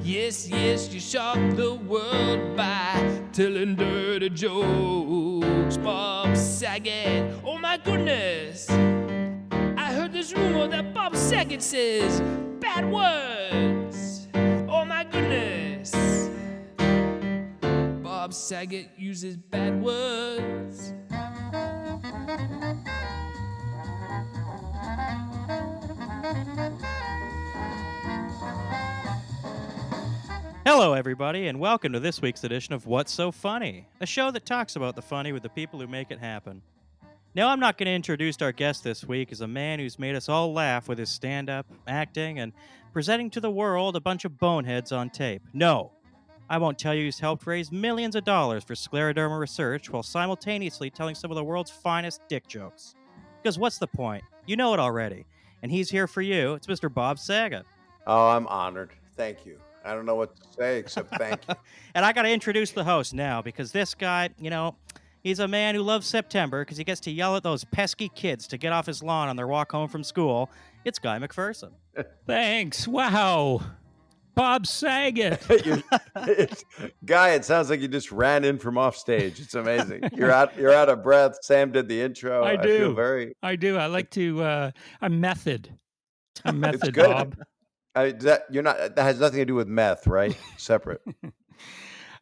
Yes, yes, you shock the world by telling dirty jokes. Bob Saget, oh my goodness. I heard this rumor that Bob Saget says bad words. Oh my goodness. Bob Saget uses bad words. Hello, everybody, and welcome to this week's edition of What's So Funny, a show that talks about the funny with the people who make it happen. Now, I'm not going to introduce our guest this week as a man who's made us all laugh with his stand up, acting, and presenting to the world a bunch of boneheads on tape. No, I won't tell you he's helped raise millions of dollars for scleroderma research while simultaneously telling some of the world's finest dick jokes. Because what's the point? You know it already. And he's here for you. It's Mr. Bob Saget. Oh, I'm honored. Thank you. I don't know what to say except thank you. And I got to introduce the host now because this guy, he's a man who loves September because he gets to yell at those pesky kids to get off his lawn on their walk home from school. It's Guy McPherson. Thanks. Wow. Bob Saget. Guy, it sounds like you just ran in from off stage. It's amazing. You're out of breath. Sam did the intro. I do. I feel I like to. I'm method. I'm method, good. Bob. That has nothing to do with meth, right? Separate.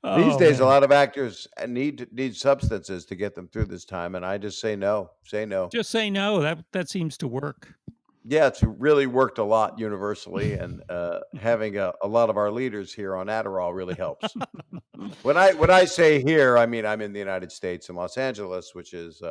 Oh, These days, man. a lot of actors need substances to get them through this time, and I just say no. Say no. Just say no. That seems to work. Yeah, it's really worked a lot universally, and having a lot of our leaders here on Adderall really helps. When I say here, I mean I'm in the United States in Los Angeles, which is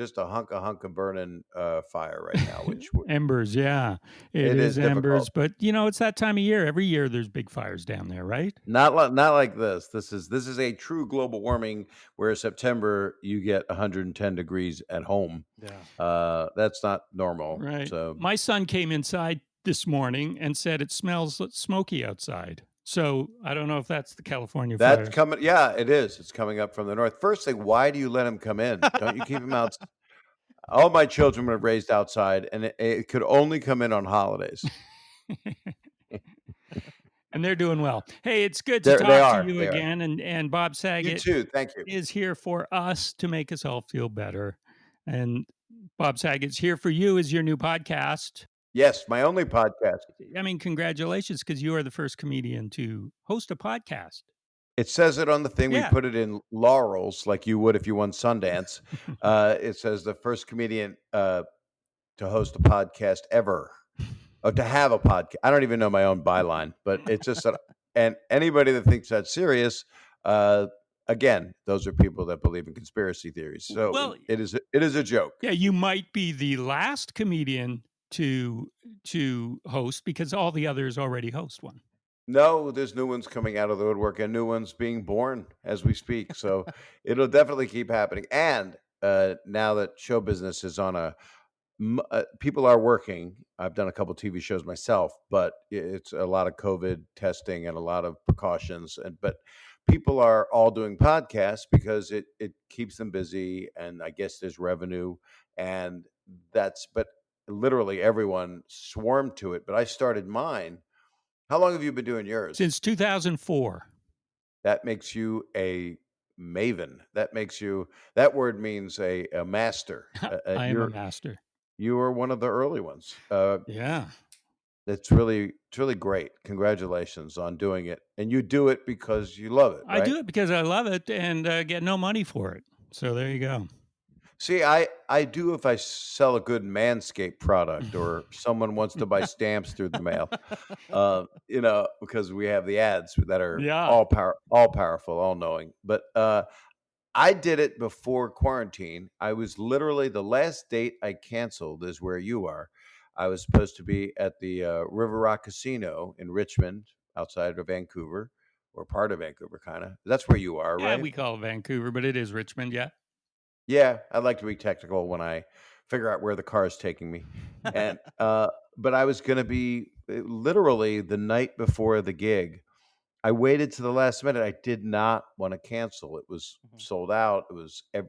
just a hunk of burning fire right now. Which Embers, yeah, it is embers. But it's that time of year. Every year there's big fires down there, right? not like this. This is a true global warming. Where September you get 110 degrees at home. Yeah, that's not normal. Right. So My son came inside this morning and said it smells smoky outside. So I don't know if that's the California that's fires. coming. Yeah, it is. It's coming up from the north. First thing, why do you let him come in? Don't you keep him out? All my children were raised outside, and it could only come in on holidays. And they're doing well. Hey, it's good to talk to you again. And Bob Saget You too. Thank you. is here for us to make us all feel better. And Bob Saget's here for you is your new podcast. Yes, my only podcast. I mean, congratulations, because you are the first comedian to host a podcast. It says it on the thing. Yeah. We put it in laurels like you would if you won Sundance. It says the first comedian to host a podcast ever. To have a podcast. I don't even know my own byline, but it's just that. And anybody that thinks that's serious, again, those are people that believe in conspiracy theories. So it is a joke. Yeah, you might be the last comedian to host because all the others already host one. No, there's new ones coming out of the woodwork and new ones being born as we speak. So it'll definitely keep happening. And now that show business is on people are working. I've done a couple TV shows myself, but it's a lot of COVID testing and a lot of precautions. But people are all doing podcasts because it keeps them busy, and I guess there's revenue, and but literally everyone swarmed to it. But I started mine. How long have you been doing yours? Since 2004. That makes you a maven. That word means a master. I am a master. You were one of the early ones. Yeah. It's really great. Congratulations on doing it. And you do it because you love it, right? I do it because I love it and get no money for it. So there you go. See, I do if I sell a good Manscaped product or someone wants to buy stamps through the mail, because we have the ads that are all powerful, all knowing. But I did it before quarantine. I was literally the last date I canceled is where you are. I was supposed to be at the River Rock Casino in Richmond, outside of Vancouver, or part of Vancouver, kind of. That's where you are, right? Yeah, we call it Vancouver, but it is Richmond, yeah. Yeah, I like to be technical when I figure out where the car is taking me. And but I was going to be literally the night before the gig. I waited to the last minute. I did not want to cancel. It was sold out. It was I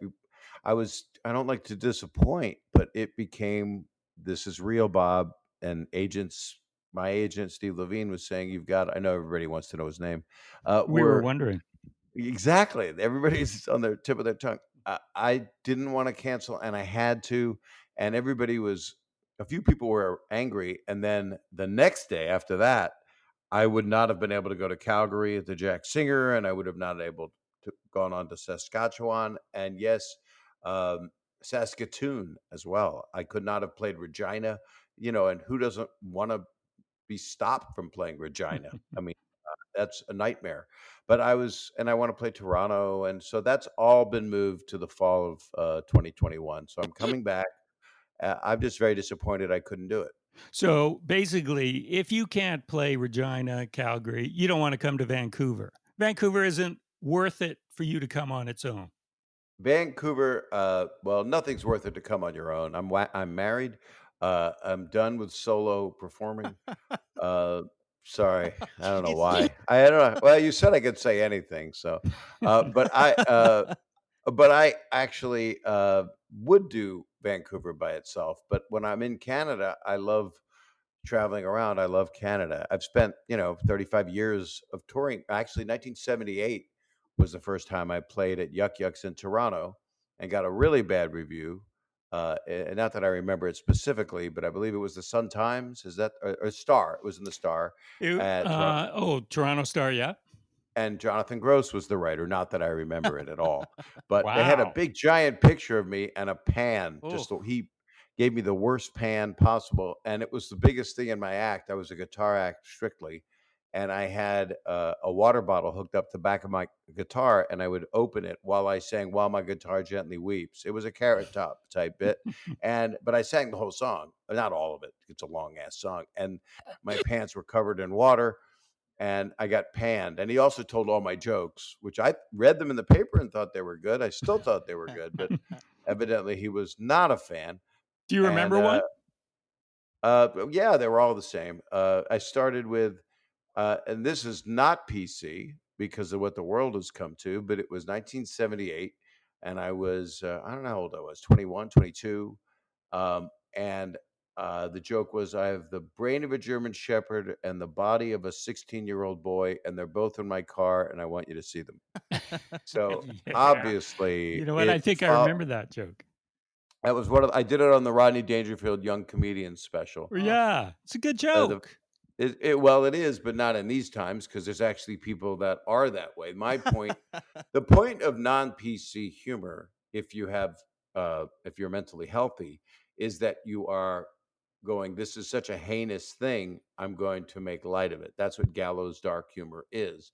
don't like to disappoint, but it became, this is real, Bob, and agents my agent Steve Levine was saying, "You've got." I know everybody wants to know his name. We were We're wondering. Exactly. Everybody's on their tip of their tongue. I didn't want to cancel, and I had to, and everybody was. A few people were angry, and then the next day after that, I would not have been able to go to Calgary at the Jack Singer, and I would have not able to gone on to Saskatchewan, and yes, um, Saskatoon as well. I could not have played Regina, and who doesn't want to be stopped from playing Regina? I mean, that's a nightmare. But I want to play Toronto, and so that's all been moved to the fall of 2021. So I'm coming back. I'm just very disappointed I couldn't do it. So basically, if you can't play Regina, Calgary, you don't want to come to Vancouver. Vancouver isn't worth it for you to come on its own. Vancouver, well, nothing's worth it to come on your own. I'm married. I'm done with solo performing. Uh, Sorry, I don't know why. I don't know. Well, you said I could say anything, so but I actually would do Vancouver by itself. But when I'm in Canada, I love traveling around. I love Canada. I've spent, 35 years of touring. Actually, 1978 was the first time I played at Yuck Yucks in Toronto and got a really bad review. And not that I remember it specifically, but I believe it was the Sun Times. Is that or Star? It was in the Star at Toronto. Toronto Star, yeah. And Jonathan Gross was the writer. Not that I remember it at all, but they had a Wow. big giant picture of me and a pan. Oh. He gave me the worst pan possible, and it was the biggest thing in my act. I was a guitar act strictly, and I had a water bottle hooked up the back of my guitar, and I would open it while I sang "While My Guitar Gently Weeps." It was a Carrot Top type bit, but I sang the whole song, not all of it. It's a long ass song, and my pants were covered in water and I got panned. And he also told all my jokes, which I read them in the paper and thought they were good. I still thought they were good, but evidently he was not a fan. Do you And remember one? yeah, they were all the same. I started with, and this is not PC because of what the world has come to, but it was 1978. And I was, I don't know how old I was, 21, 22. And the joke was, I have the brain of a German Shepherd and the body of a 16-year-old boy, and they're both in my car, and I want you to see them. So Yeah. obviously, You know what? I think I remember that joke. that was I did it on the Rodney Dangerfield Young Comedians special. Yeah, it's a good joke. Well, it is, but not in these times because there's actually people that are that way. My point, the point of non-PC humor, if you're mentally healthy, is that you are going, this is such a heinous thing, I'm going to make light of it. That's what gallows dark humor is.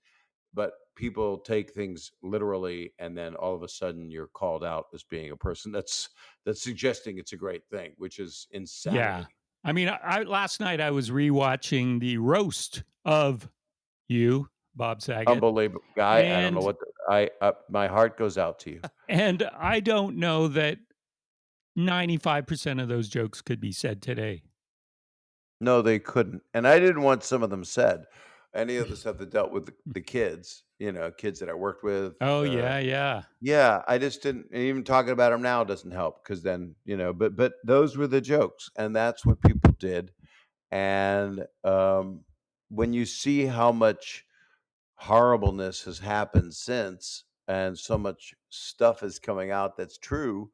But people take things literally, and then all of a sudden you're called out as being a person that's suggesting it's a great thing, which is insanity. Yeah. I mean, I last night I was rewatching the roast of you, Bob Saget. Unbelievable guy. I don't know what my heart goes out to you. And I don't know that 95% of those jokes could be said today. No, they couldn't. And I didn't want some of them said. Any of the stuff that dealt with the kids, kids that I worked with. Oh, yeah. Yeah, I just didn't. And even talking about them now doesn't help because then, but those were the jokes, and that's what people did. And when you see how much horribleness has happened since, and so much stuff is coming out that's true,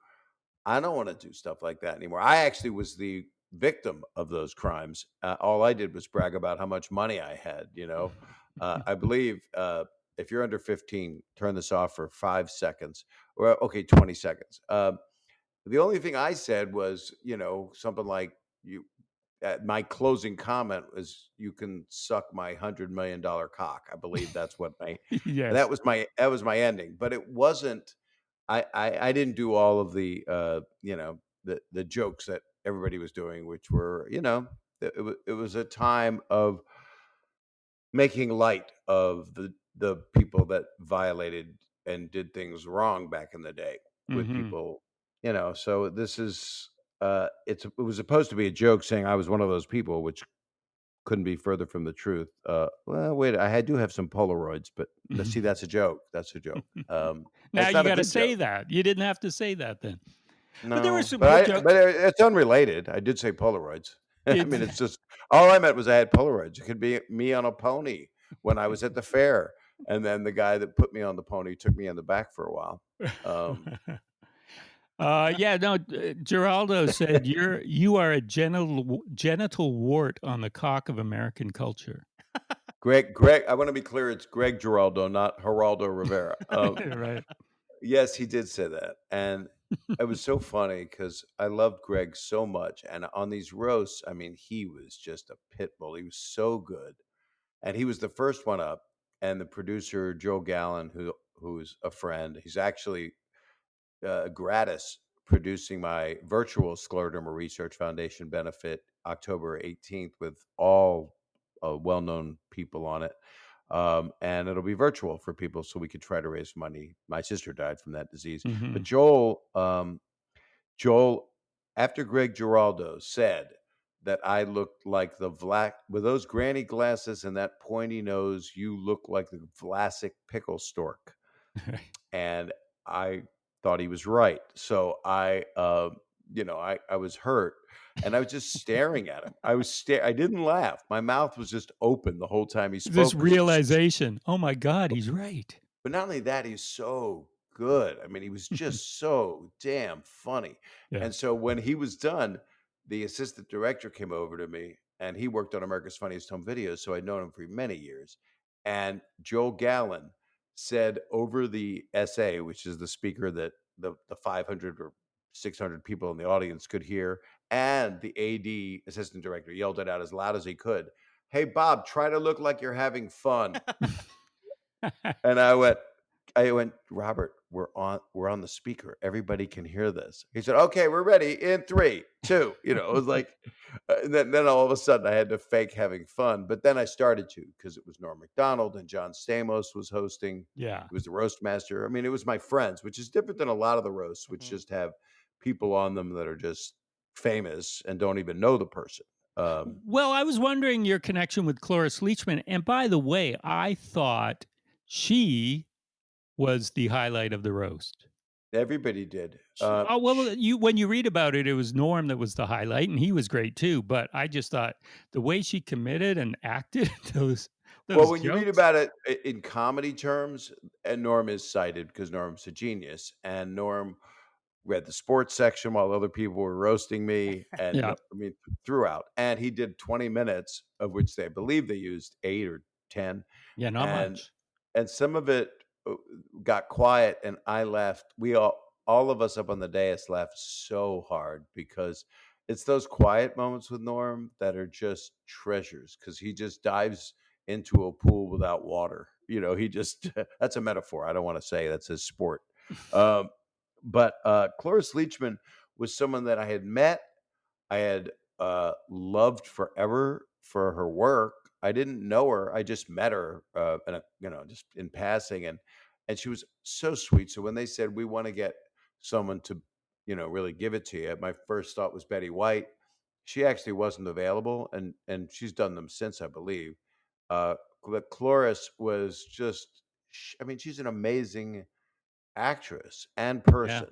I don't want to do stuff like that anymore. I actually was the victim of those crimes. All I did was brag about how much money I had. I believe if you're under 15, turn this off for 5 seconds, or okay, 20 seconds. The only thing I said was, something like you. My closing comment was, "You can suck my $100 million cock." I believe that's what Yes. that was my ending, but it wasn't. I didn't do all of the the jokes that everybody was doing, which were it was a time of making light of the people that violated and did things wrong back in the day with people, so this is it was supposed to be a joke saying I was one of those people, which couldn't be further from the truth. Well, wait, I do have some Polaroids, but let's see, that's a joke. That's a joke. Now you got to say joke. that. You didn't have to say that then. No, But there were some but good jokes. but it's unrelated. I did say Polaroids. I mean, it's just all I meant was I had Polaroids. It could be me on a pony when I was at the fair, and then the guy that put me on the pony took me in the back for a while. Um, Yeah, no. Geraldo said you are a genital wart on the cock of American culture. Greg, I want to be clear. It's Greg Giraldo, not Geraldo Rivera. Right. Yes, he did say that, and it was so funny because I loved Greg so much. And on these roasts, I mean, he was just a pit bull. He was so good, and he was the first one up. And the producer Joe Gallen, who's a friend, he's actually gratis producing my virtual Scleroderma Research Foundation benefit October 18th with all well-known people on it. And it'll be virtual for people so we could try to raise money. My sister died from that disease. But Joel, after Greg Giraldo said that I looked like the with those granny glasses and that pointy nose, you look like the Vlasic pickle stork. And I thought he was right. So I was hurt, and I was just staring at him. I didn't laugh. My mouth was just open the whole time he spoke. This realization, oh my God, he's right. But not only that, he's so good. I mean, he was just so damn funny. Yeah. And so when he was done, the assistant director came over to me, and he worked on America's Funniest Home Videos, so I'd known him for many years. And Joel Gallen said over the SA, which is the speaker that the 500 or 600 people in the audience could hear, and the AD assistant director yelled it out as loud as he could. Hey, Bob, try to look like you're having fun. And I went, Robert, we're on the speaker. Everybody can hear this. He said, okay, we're ready in 3, 2. It was like, then all of a sudden I had to fake having fun. But then I started to, because it was Norm Macdonald and John Stamos was hosting. Yeah. It was the roast master. I mean, it was my friends, which is different than a lot of the roasts, which just have people on them that are just famous and don't even know the person. Well, I was wondering your connection with Cloris Leachman. And by the way, I thought she was the highlight of the roast. Everybody did. When you read about it, it was Norm that was the highlight, and he was great too. But I just thought the way she committed and acted those Well, when jokes. you read about it in comedy terms, and Norm is cited because Norm's a genius, and Norm read the sports section while other people were roasting me, and Yeah. throughout. And he did 20 minutes, of which they believe they used 8 or 10. Yeah, not much. And some of it got quiet, and I laughed. All of us up on the dais laughed so hard because it's those quiet moments with Norm that are just treasures, because he just dives into a pool without water. He just that's a metaphor. I don't want to say that's his sport. But Cloris Leachman was someone that I had met. I had loved forever for her work. I didn't know her. I just met her, just in passing, and she was so sweet. So when they said we want to get someone to, really give it to you, my first thought was Betty White. She actually wasn't available, and she's done them since, I believe. But Cloris was just, she's an amazing actress and person.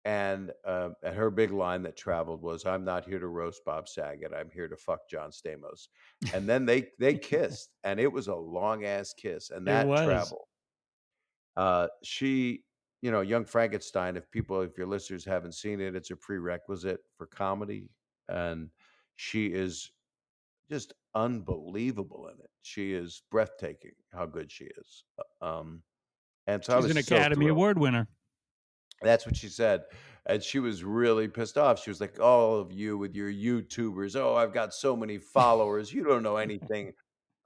And her big line that traveled was, "I'm not here to roast Bob Saget. I'm here to fuck John Stamos." And then they kissed, and it was a long ass kiss, and that traveled. She, Young Frankenstein. If your listeners haven't seen it, it's a prerequisite for comedy, and she is just unbelievable in it. She is breathtaking how good she is. And so she's an Academy Award winner. That's what she said. And she was really pissed off. She was like, all of you with your YouTubers. Oh, I've got so many followers. You don't know anything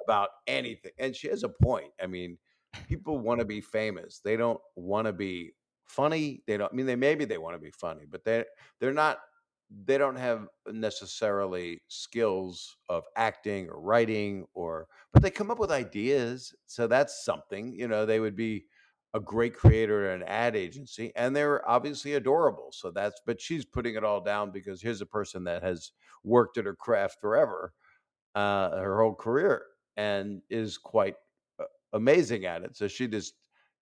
about anything. And she has a point. I mean, people want to be famous. They don't want to be funny. They maybe they want to be funny, but they're not, they don't have necessarily skills of acting or writing, but they come up with ideas. So that's something, they would be a great creator at an ad agency, and they're obviously adorable. So but she's putting it all down because here's a person that has worked at her craft forever, her whole career, and is quite amazing at it. So she just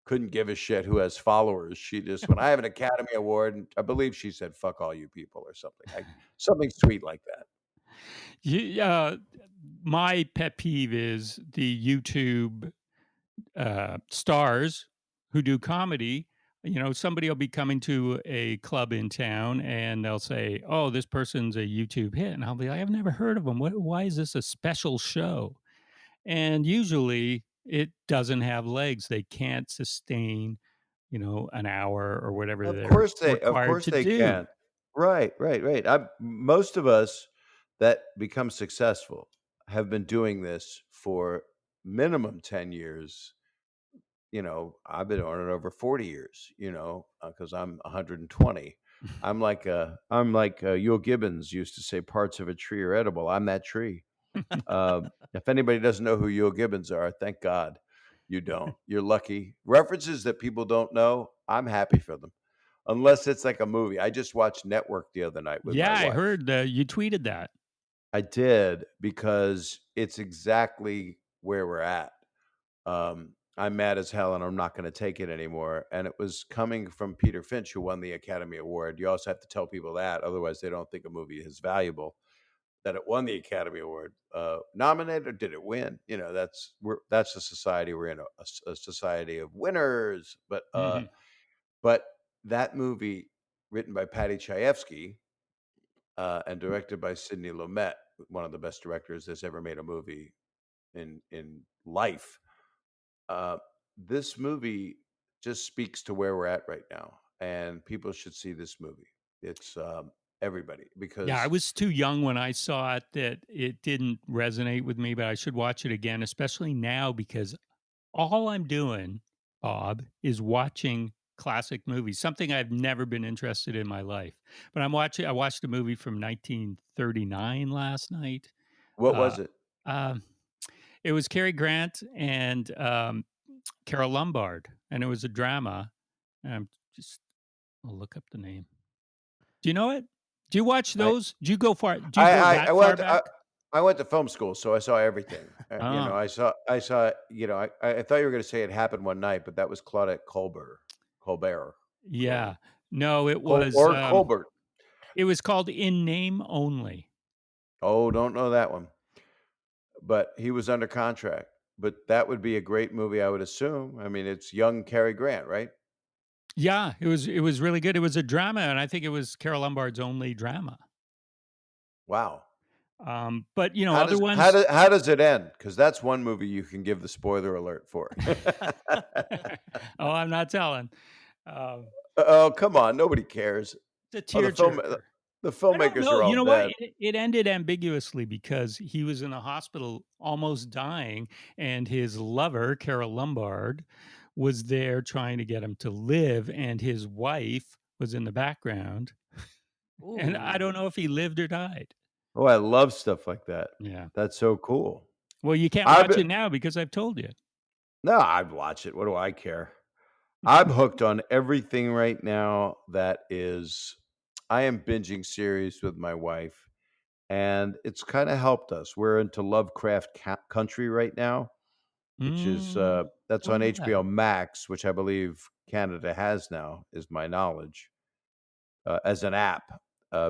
couldn't give a shit who has followers. She just, when I have an Academy Award, and I believe she said, "Fuck all you people," or something sweet like that. My pet peeve is the YouTube stars who do comedy. Somebody will be coming to a club in town and they'll say, "Oh, this person's a YouTube hit," and I'll be like, "I've never heard of them. Why is this a special show?" And usually, it doesn't have legs. They can't sustain, an hour or whatever they're Of required course to they do. can. Right, right, right. Most of us that become successful have been doing this for minimum 10 years. I've been on it over 40 years, because I'm 120. I'm like Yule Gibbons used to say, parts of a tree are edible. I'm that tree. If anybody doesn't know who Yule Gibbons are, thank God you don't. You're lucky. References that people don't know, I'm happy for them. Unless it's like a movie. I just watched Network the other night with my Yeah, I wife. heard you tweeted that. I did, because it's exactly where we're at. I'm mad as hell and I'm not going to take it anymore. And it was coming from Peter Finch, who won the Academy Award. You also have to tell people that, otherwise they don't think a movie is valuable. That it won the Academy Award, nominated, or did it win? That's the society we're in, a society of winners. Mhm. But that movie, written by Patty Chayefsky and directed by Sidney Lumet, one of the best directors that's ever made a movie in life. Uh, this movie just speaks to where we're at right now, and people should see this movie. It's everybody, Yeah, I because was too young when I saw it that it didn't resonate with me, but I should watch it again, especially now because all I'm doing, Bob, is watching classic movies, something I've never been interested in my life. But I watched a movie from 1939 last night. what Uh, was it? um, it was Cary Grant and Carol Lombard, and it was a drama. Um, just I'll look up the name. Do you know it? Do you watch I those? Do you go far? Do you go I that far went back? I went to film school, so I saw everything. Oh, I saw. I thought you were going to say It Happened One Night, but that was Claudette Colbert, yeah. Col, No, Colbert. it was called In Name Only. Oh, don't know that one. But he was under contract. But that would be a great movie, I would assume. I mean, it's young Cary Grant, right? Yeah, it was really good. It was a drama, and I think it was Carol Lombard's only drama. Wow. But other ones. How does it end? Because that's one movie you can give the spoiler alert for. Oh, I'm not telling. Um, Oh, come on, nobody cares. it's a Oh, tearjerker. the I don't filmmakers know. are all You know what? dead. It ended ambiguously because he was in a hospital almost dying, and his lover, Carol Lombard, was there trying to get him to live, and his wife was in the background. And I don't Ooh. know if he lived or died. Oh, I love stuff like that. Yeah. That's so cool. Well, you can't I've watch been it now because I've told you. No, I'd watch it. What do I care? I'm hooked on everything right now that is. I am binging series with my wife, and it's kind of helped us. We're into Lovecraft Country right now, which is that's What on is HBO that? Max, which I believe Canada has now, is my knowledge, as an app,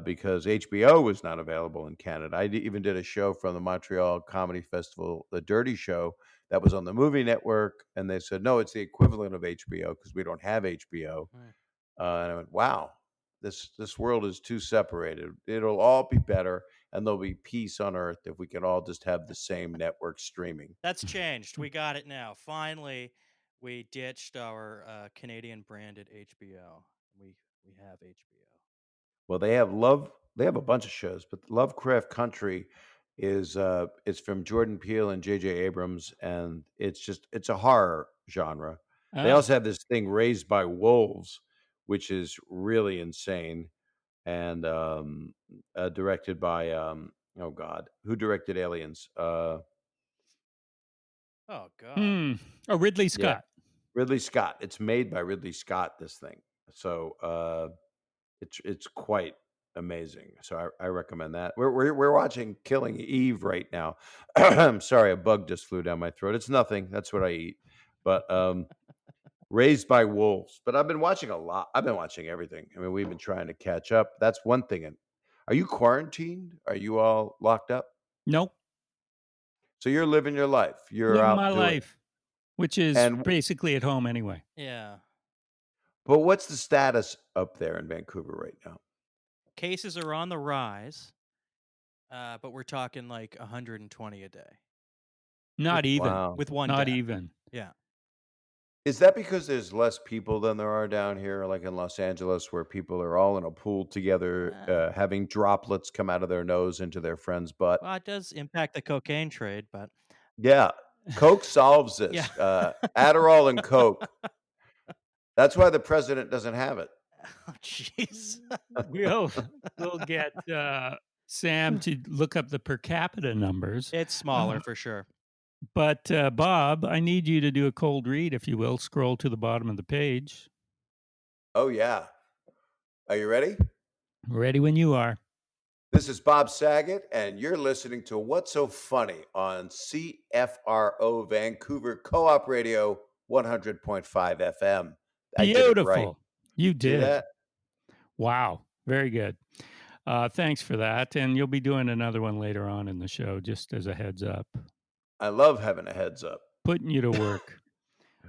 because HBO was not available in Canada. Even did a show from the Montreal Comedy Festival, The Dirty Show, that was on the Movie Network, and they said no, it's the equivalent of HBO because we don't have HBO. Right. And I went, wow, this world is too separated. It'll all be better, and there'll be peace on earth if we can all just have the same network streaming. That's changed. We got it now. Finally, we ditched our Canadian branded HBO. We have HBO. Well, they have love. They have a bunch of shows, but Lovecraft Country is it's from Jordan Peele and J.J. Abrams, and it's a horror genre. They Oh, also have this thing, Raised by Wolves, which is really insane, and directed by oh God, who directed Aliens? Oh God. hmm. Oh, Ridley Yeah, Scott. Ridley Scott. It's made by Ridley Scott. This thing, so it's quite amazing. So I recommend that. We're watching Killing Eve right now. I'm sorry, a bug just flew down my throat. It's nothing. That's what I eat. But Raised by Wolves. But I've been watching a lot. I've been watching everything. I mean, we've been trying to catch up. That's one thing. And Are you quarantined? Are you all locked up? Nope. So you're living your life. You're Living my out doing life, which is and basically at home anyway. Yeah. but what's the status up there in Vancouver right now? Cases are on the rise, but we're talking like 120 a day Not even. Wow. with one Not death. even. Yeah. Is that because there's less people than there are down here, like in Los Angeles, where people are all in a pool together, having droplets come out of their nose into their friend's butt? Well, it does impact the cocaine trade, but Yeah. Coke solves yeah. this. Adderall and Coke. That's why the president doesn't have it. Oh, jeez. We'll get Sam to look up the per capita numbers. It's smaller for sure. But Bob, I need you to do a cold read, if you will. Scroll to the bottom of the page. Oh, yeah. Are you ready? Ready when you are. This is Bob Saget, and you're listening to What's So Funny on CFRO Vancouver Co-op Radio 100.5 FM. I did it right. Beautiful. You See did. that? Wow. Very good. Thanks for that. And you'll be doing another one later on in the show, just as a heads up. I love having a heads up. Putting you to work.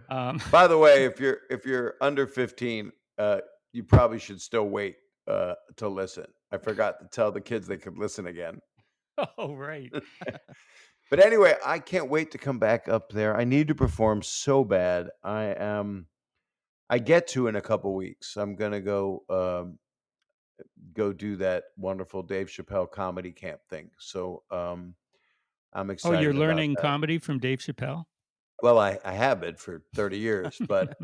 By the way, if you're under 15, you probably should still wait to listen. I forgot to tell the kids they could listen again. Oh, right. But anyway, I can't wait to come back up there. I need to perform so bad. I get to in a couple weeks. I'm gonna go do that wonderful Dave Chappelle comedy camp thing. So I'm Oh, excited you're about learning that. comedy from Dave Chappelle? Well, I have been for 30 years, but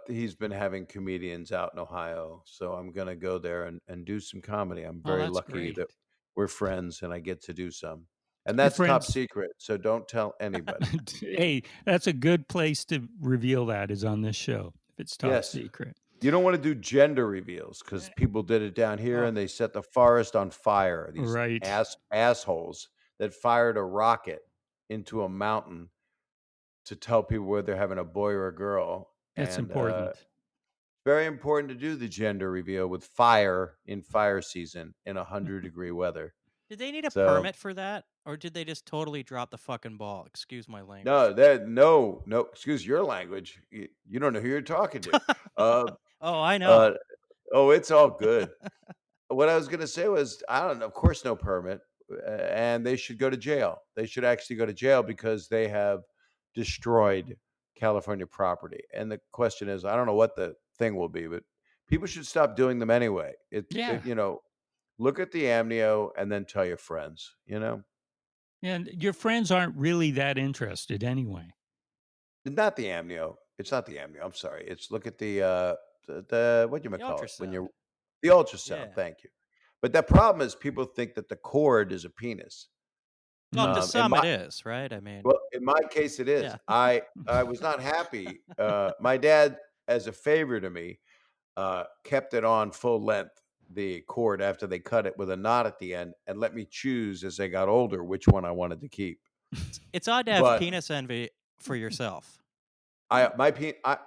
he's been having comedians out in Ohio, so I'm gonna go there and do some comedy. I'm Oh, very that's lucky that great. we're friends and I get to do some. And Your that's top friends. secret, so don't tell anybody. Hey, that's a good place to reveal that is on this show, if it's top Yes. secret. You don't want to do gender reveals because people did it down here Oh. and they set the forest on fire. These Right. assholes that fired a rocket into a mountain to tell people whether they're having a boy or a girl. That's And important. very important to do the gender reveal with fire in fire season in 100-degree weather. Did they need a So permit for that, or did they just totally drop the fucking ball? Excuse my language. no, excuse your language. You don't know who you're talking to. Oh, I know. Oh, it's all good. What I was gonna say was, I don't know, of course, no permit, and they should go to jail. They should actually go to jail because they have destroyed California property. And the question is, I don't know what the thing will be, but people should stop doing them anyway. Yeah. Look at the amnio and then tell your friends. And your friends aren't really that interested anyway. Not the amnio. It's not the amnio. I'm sorry. It's look at the what you The call it when ultrasound. you're the ultrasound. Yeah. Thank you. But the problem is people think that the cord is a penis. Well, to In some my it is, right? I mean, well, in my case, it is. yeah. I was not happy. My dad, as a favor to me, kept it on full length, the cord, after they cut it with a knot at the end, and let me choose as I got older which one I wanted to keep. It's odd to have But penis envy for yourself.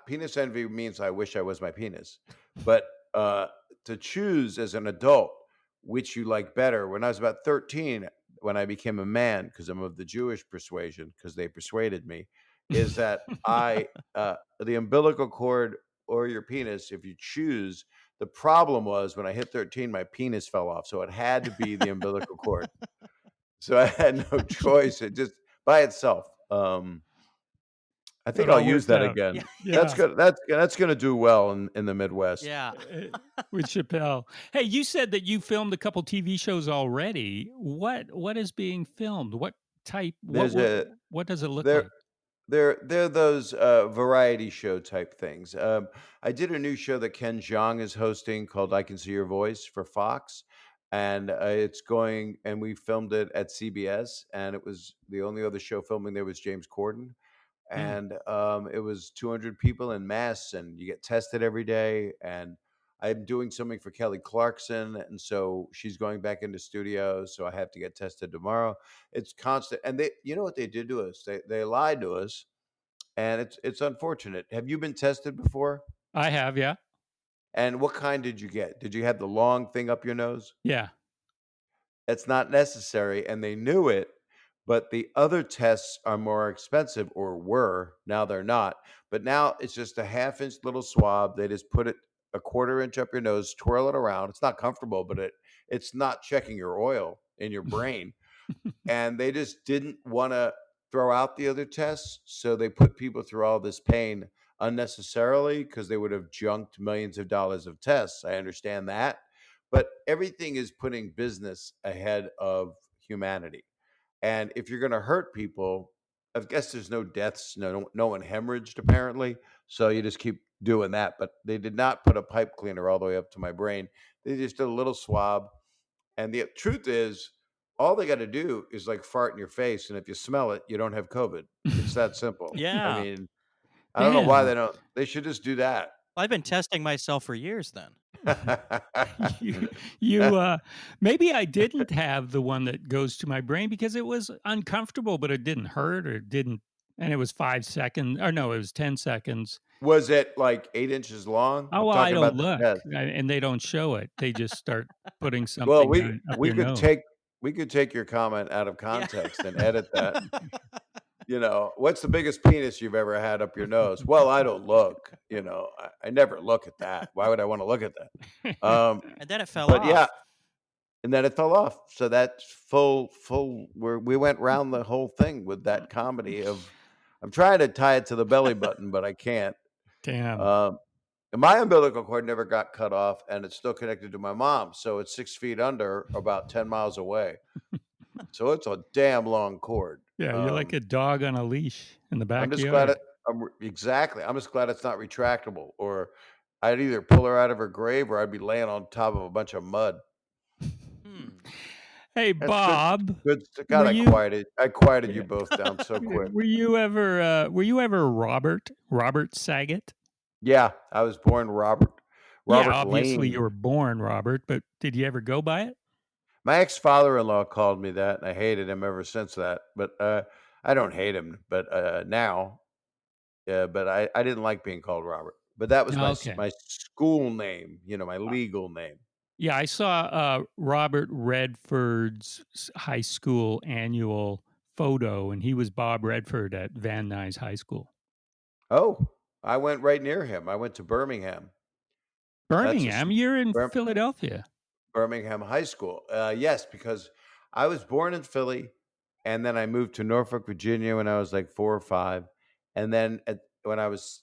penis envy means I wish I was my penis, but to choose as an adult which you like better. When I was about 13, when I became a man, because I'm of the Jewish persuasion, because they persuaded me, is that the umbilical cord or your penis, if you choose. The problem was when I hit 13, my penis fell off, so it had to be the umbilical cord. So I had no choice. It just by itself. I think It I'll all use worked that out. again. Yeah. That's good. That's going to do well in the Midwest. Yeah. With Chappelle. Hey, you said that you filmed a couple TV shows already. What is being filmed? What type? There's a What does it look there like? they're those variety show type things. I did a new show that Ken Jeong is hosting called "I Can See Your Voice" for Fox, and it's going. And we filmed it at CBS, and it was the only other show filming there was James Corden. And it was 200 people in mass, and you get tested every day. And I'm doing something for Kelly Clarkson, and so she's going back into studio, so I have to get tested tomorrow. It's constant, and you know what they did to us? They lied to us, and it's unfortunate. Have you been tested before? I have, yeah. And what kind did you get? Did you have the long thing up your nose? Yeah. It's not necessary, and they knew it, but the other tests are more expensive, or were. Now they're not. But now it's just a half-inch little swab. They just put it a quarter inch up your nose, twirl it around. It's not comfortable, but it's not checking your oil in your brain. And they just didn't want to throw out the other tests, so they put people through all this pain unnecessarily because they would have junked millions of dollars of tests. I understand that, but everything is putting business ahead of humanity. And if you're going to hurt people, I guess there's no deaths, no one hemorrhaged apparently, so you just keep doing that. But they did not put a pipe cleaner all the way up to my brain. They just did a little swab, and the truth is, all they got to do is like fart in your face, and if you smell it, you don't have COVID. It's that simple. I Yeah. mean, I don't know why Damn. they don't. They should just do that. I've been testing myself for years then. You maybe I didn't have the one that goes to my brain because it was uncomfortable, but it didn't hurt or it didn't, and it was 5 seconds, or no, it was 10 seconds. Was it like 8 inches long? Oh, I'm well, I talking don't about the look, test. and they don't show it. They just start putting Well, something up we your could nose. take your comment out of context and edit that. Yeah. What's the biggest penis you've ever had up your nose? Well, I don't look. I never look at that. Why would I want to look at that? And then it fell But off. yeah, and then it fell off. So that's full. We went round the whole thing with that comedy of. I'm trying to tie it to the belly button, but I can't. Damn. And my umbilical cord never got cut off, and it's still connected to my mom. So it's 6 feet under, about 10 miles away. So it's a damn long cord. Yeah, you're like a dog on a leash in the I'm just glad backyard. exactly. I'm just glad it's not retractable, or I'd either pull her out of her grave, or I'd be laying on top of a bunch of mud. Hey, That's Bob. good. God, were I you quieted yeah. you both down so quick. Were you ever Robert Saget? Yeah, I was born Yeah, Robert obviously you Lane. were born Robert, but did you ever go by it? My ex-father-in-law called me that, and I hated him ever since that. But I don't hate him, but now, yeah. But I didn't like being called Robert. But that was Okay. my school name, my legal name. Yeah, I saw Robert Redford's high school annual photo, and he was Bob Redford at Van Nuys High School. Oh, I went right near him. I went to Birmingham. Birmingham? You're in Bir- Philadelphia. Birmingham High School. Yes, because I was born in Philly, and then I moved to Norfolk, Virginia when I was like 4 or 5. And then when I was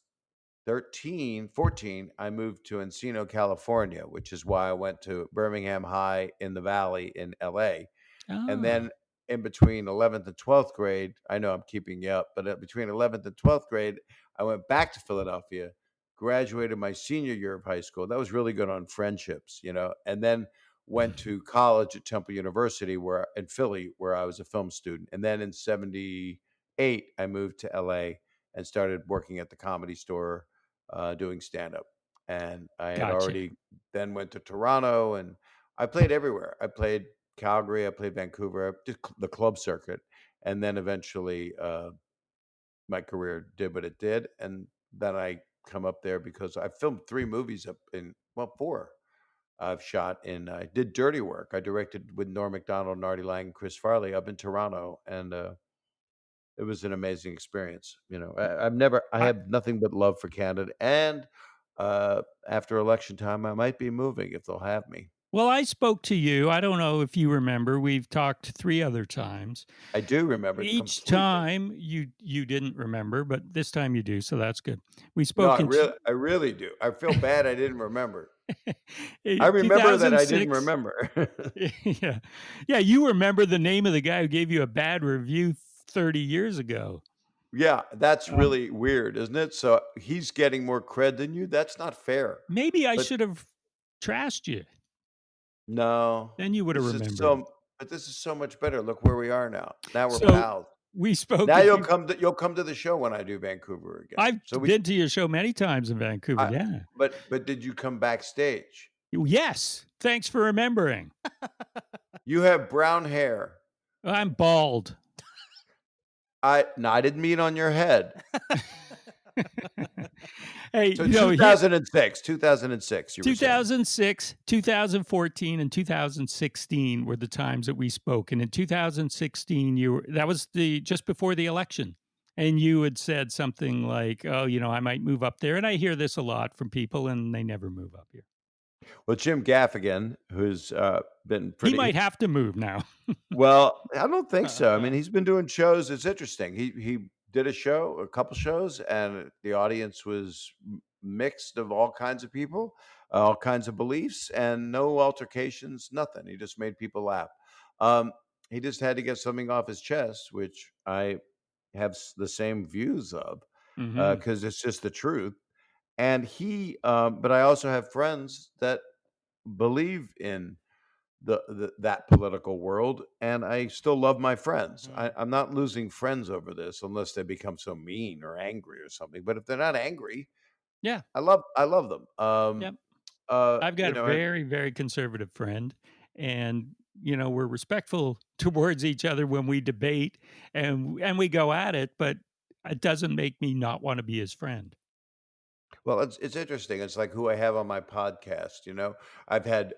14, I moved to Encino, California, which is why I went to Birmingham High in the Valley in LA. And Oh, then in between 11th and 12th grade, I know I'm keeping you up, but between 11th and 12th grade, I went back to Philadelphia, graduated my senior year of high school. That was really good on friendships, and then went to college at Temple University in Philly, where I was a film student. And then in 78, I moved to LA and started working at the Comedy Store, doing stand-up. And I had gotcha. already then went to Toronto, and I played everywhere. I played Calgary, I played Vancouver, I did the club circuit, and then eventually my career did what it did. And then I come up there because I filmed 3 movies 4. I've shot I did Dirty Work. I directed with Norm Macdonald, Nardi Lang, and Chris Farley up in Toronto, and it was an amazing experience. I I, have nothing but love for Canada, and after election time, I might be moving if they'll have me. well, I spoke to you. I don't know if you remember. We've talked 3 other times. I do remember Each completely. time you didn't remember, but this time you do, so that's good. We No, spoke I really do. I feel bad I didn't remember. I in remember that I didn't 2006. remember. Yeah. Yeah, you remember the name of the guy who gave you a bad review 30 years ago. Yeah, that's Um, really weird, isn't it? So he's getting more cred than you. That's not fair. maybe I But should have trashed you. no, Then you would have this is remembered. but this is so much better. Look where we are now. Now we're So pals. we spoke Now a you'll few. come to the show when I do Vancouver again. I've So been to your show many times in Vancouver. I, Yeah. but did you come backstage? Yes. Thanks for remembering. You have brown hair. I'm bald. No, I didn't mean on your head. Hey, So here 2006, you were saying. 2006, 2014, and 2016 were the times that we spoke. And in 2016, that was the just before the election. And you had said something like, "Oh, I might move up there." And I hear this a lot from people, and they never move up here. Well, Jim Gaffigan, who's been He pretty might have to move now. well. I don't think so. I mean, he's been doing shows. It's interesting. He did a couple shows, and the audience was mixed of all kinds of people, all kinds of beliefs, and no altercations, nothing. He just made people laugh. Um, he just had to get something off his chest, which I have the same views of, Hmm. because it's just the truth. And but I also have friends that believe in that political world, and I still love my friends. Mhm. I'm not losing friends over this unless they become so mean or angry or something. But if they're not angry, Yeah. I love them. Yep. Uh, I've got you a know, and very, very conservative friend, and we're respectful towards each other when we debate and we go at it, but it doesn't make me not want to be his friend. well, it's interesting. It's like who I have on my podcast. I've had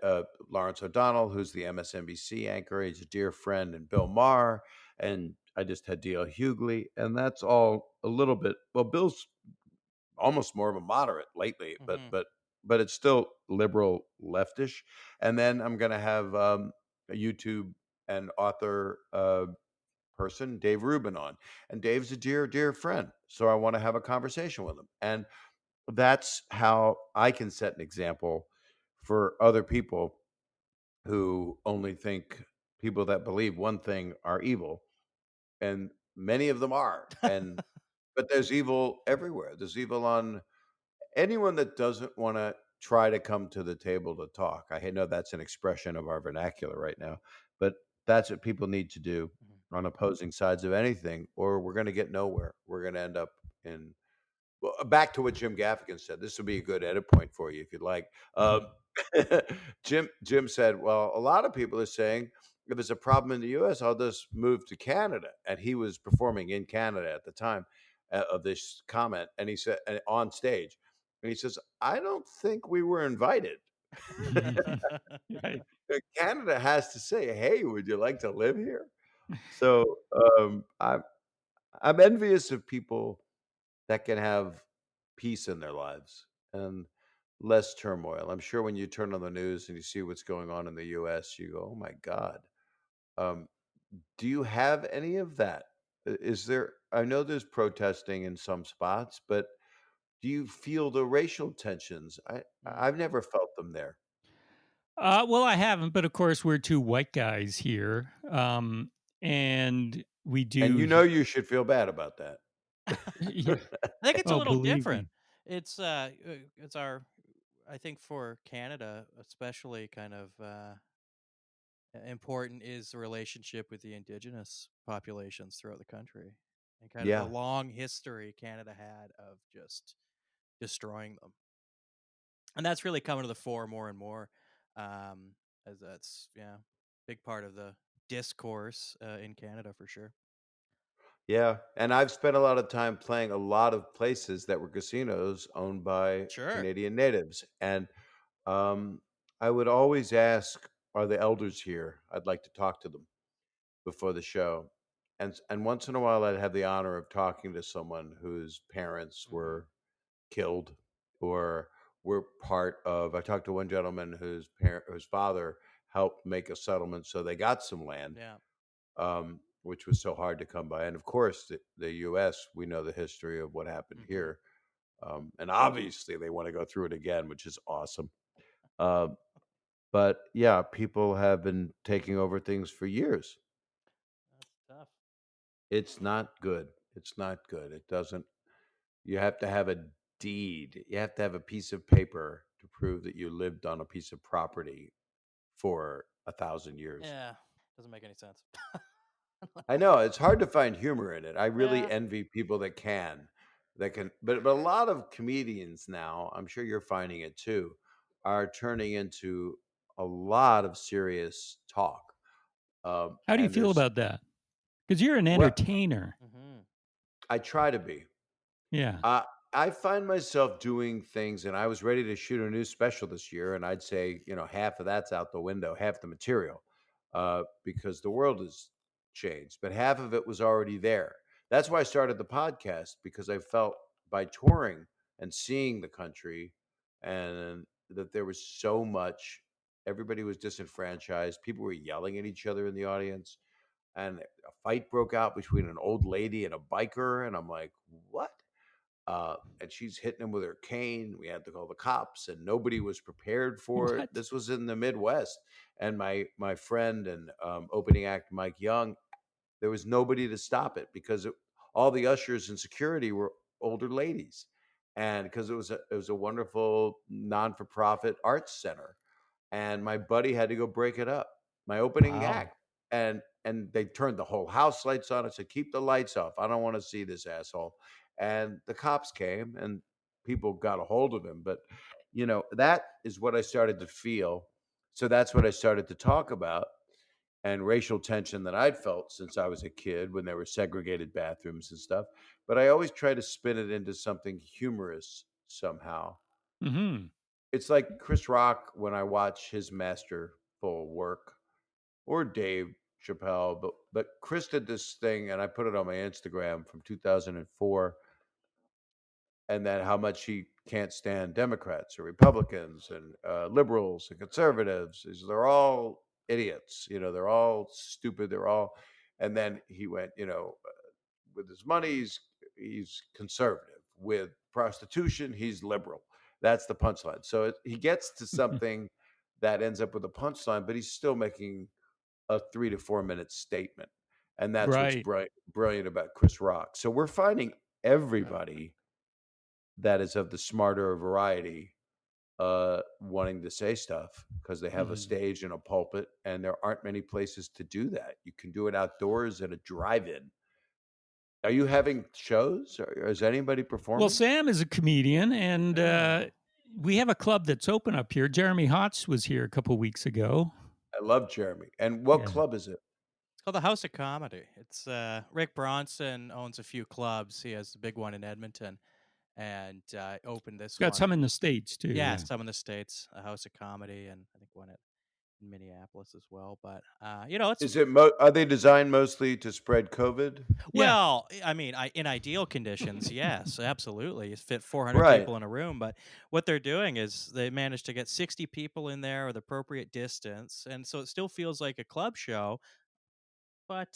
Lawrence O'Donnell, who's the MSNBC anchor. He's a dear friend, and Bill Maher, and I just had D.L. Hughley, and that's all a little bit. Well, Bill's almost more of a moderate lately, but Mhm. but but it's still liberal leftish. And then I'm going to have a YouTube and author person, Dave Rubin, on, and Dave's a dear dear friend, so I want to have a conversation with him, and that's how I can set an example for other people who only think people that believe one thing are evil, and many of them are, and but there's evil everywhere. There's evil on anyone that doesn't wanna try to come to the table to talk. I know that's an expression of our vernacular right now, but that's what people need to do Mhm. on opposing sides of anything, or we're gonna get nowhere. We're gonna end up in well, back to what Jim Gaffigan said. This would be a good edit point for you if you'd like. Jim said, "Well, a lot of people are saying if it's a problem in the U.S., I'll just move to Canada." And he was performing in Canada at the time of this comment, and he said on stage, and he says, "I don't think we were invited." Right. Canada has to say, "Hey, would you like to live here?" So I'm envious of people that can have peace in their lives and less turmoil. I'm sure when you turn on the news and you see what's going on in the US, you go, "Oh my God." Um, do you have any of that? Is there, I know there's protesting in some spots, but do you feel the racial tensions? Mm. I've never felt them there. Well, I haven't, but of course, we're two white guys here, and we And do. you should feel bad about that. Yeah. I think it's a Oh, little believe different. me. It's our I think for Canada especially kind of important is the relationship with the indigenous populations throughout the country and kind of the Yeah. long history Canada had of just destroying them. And that's really coming to the fore more and more, as that's big part of the discourse in Canada for sure. Yeah, and I've spent a lot of time playing a lot of places that were casinos owned by Sure. Canadian natives, and um, I would always ask, "Are the elders here? I'd like to talk to them before the show." And once in a while, I'd have the honor of talking to someone whose parents Hmm. were killed or were part of. I talked to one gentleman whose father helped make a settlement, so they got some land, Yeah. which was so hard to come by. And of course, the U.S., we know the history of what happened Hmm. here. And obviously, they want to go through it again, which is awesome. Uh, but yeah, people have been taking over things for years. That's tough. It's not good. It's not good. It doesn't, you have to have a deed, you have to have a piece of paper to prove that you lived on a piece of property for 1,000 years. Yeah. Doesn't make any sense. I know, it's hard to find humor in it. I really Yeah. envy people that can but a lot of comedians now, I'm sure you're finding it too, are turning into a lot of serious talk. How do you And feel there's about that? Because you're an well, entertainer. Hmm. I try to be. Yeah. I find myself doing things, and I was ready to shoot a new special this year, and I'd say, half of that's out the window, half the material, because the world has changed, but half of it was already there. That's why I started the podcast, because I felt by touring and seeing the country, and that there was so much, everybody was disenfranchised, people were yelling at each other in the audience, and a fight broke out between an old lady and a biker, and I'm like, what? And she's hitting him with her cane. We had to call the cops, and nobody was prepared for it. What? This was in the Midwest, and my friend and opening act Mike Young, there was nobody to stop it, because all the ushers and security were older ladies, and because it was a wonderful non for profit arts center, and my buddy had to go break it up. My opening Wow. act, and they turned the whole house lights on. I said, "Keep the lights off. I don't want to see this asshole." And the cops came, and people got a hold of him. But that is what I started to feel. So that's what I started to talk about, and racial tension that I'd felt since I was a kid when there were segregated bathrooms and stuff. But I always try to spin it into something humorous somehow. Hmm. It's like Chris Rock when I watch his masterful work, or Dave Chappelle, but Chris did this thing, and I put it on my Instagram from 2004, and then how much he can't stand Democrats or Republicans and liberals and conservatives. They're all idiots, they're all stupid, they're all. And then he went, with his money, he's conservative. With prostitution, he's liberal. That's the punchline. So he gets to something that ends up with a punchline, but he's still making a 3 to 4 minute statement, and that's what's Right. brilliant about Chris Rock. So we're finding everybody that is of the smarter variety wanting to say stuff, because they have a Mhm. stage and a pulpit, and there aren't many places to do that. You can do it outdoors at a drive-in. Are you having shows, or is anybody Well, performing? Sam is a comedian, and Oh. we have a club that's open up here. Jeremy Hotz was here a couple weeks ago. I love Jeremy. And what Yeah. club is it? It's called the House of Comedy. It's Rick Bronson owns a few clubs. He has the big one in Edmonton, and opened It's this got some one. in the States too. Yeah, Yeah. some in the States, a House of Comedy, and I think one in Minneapolis as well. But it's Is it are they designed mostly to spread COVID? Yeah. well, I mean, in ideal conditions, yes, absolutely, you fit 400 Right. people in a room. But what they're doing is they managed to get 60 people in there with appropriate distance, and so it still feels like a club show. But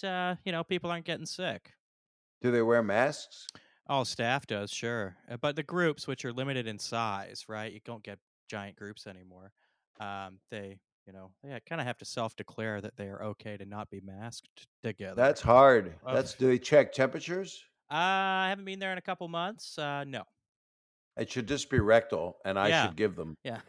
people aren't getting sick. Do they wear masks? All staff does, sure. But the groups, which are limited in size, right? You don't get giant groups anymore. They kind of have to self-declare that they are okay to not be masked together. That's hard. Uh, Do they check temperatures? I haven't been there in a couple months. No. It should just be rectal, and I Yeah. should give them. Yeah.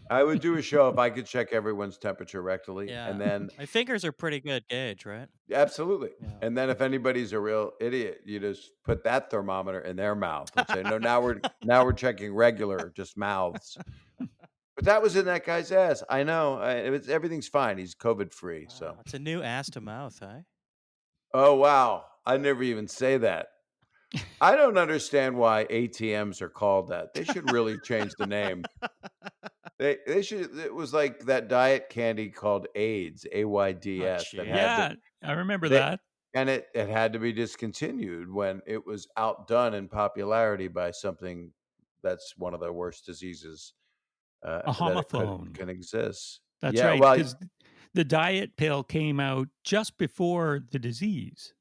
I would do a show if I could check everyone's temperature rectally, Yeah. and then My fingers are pretty good gauge, right? absolutely. Yeah. And then if anybody's a real idiot, you just put that thermometer in their mouth and say, "No, now we're checking regular, just mouths." But that was in that guy's ass. I know. Everything's fine. He's COVID free. Wow, So, it's a new ass to mouth, huh? oh wow, I never even say that. I don't understand why ATMs are called that. They should really change the name. They should. It was like that diet candy called AIDS, Oh, AIDS, that had jeez. to Yeah. I remember they that. and it had to be discontinued when it was outdone in popularity by something that's one of the worst diseases A that it homophone. can exist. That's Yeah, right. well, Because the diet pill came out just before the disease,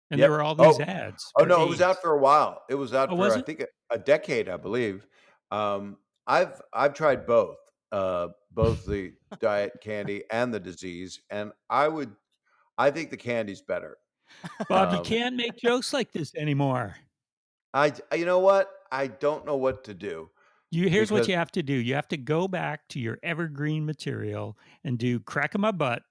and there yep. were all these Oh, ads oh for no, it was out AIDS. for a while. It was Oh, out for was I it? think a decade, I believe. I've tried both the diet candy and the disease, and I think the candy's better. Bob, you Um, can't make jokes like this anymore. you know what? I don't know what to do Here's what because you have to do. You have to go back to your evergreen material and do crack 'em my butt.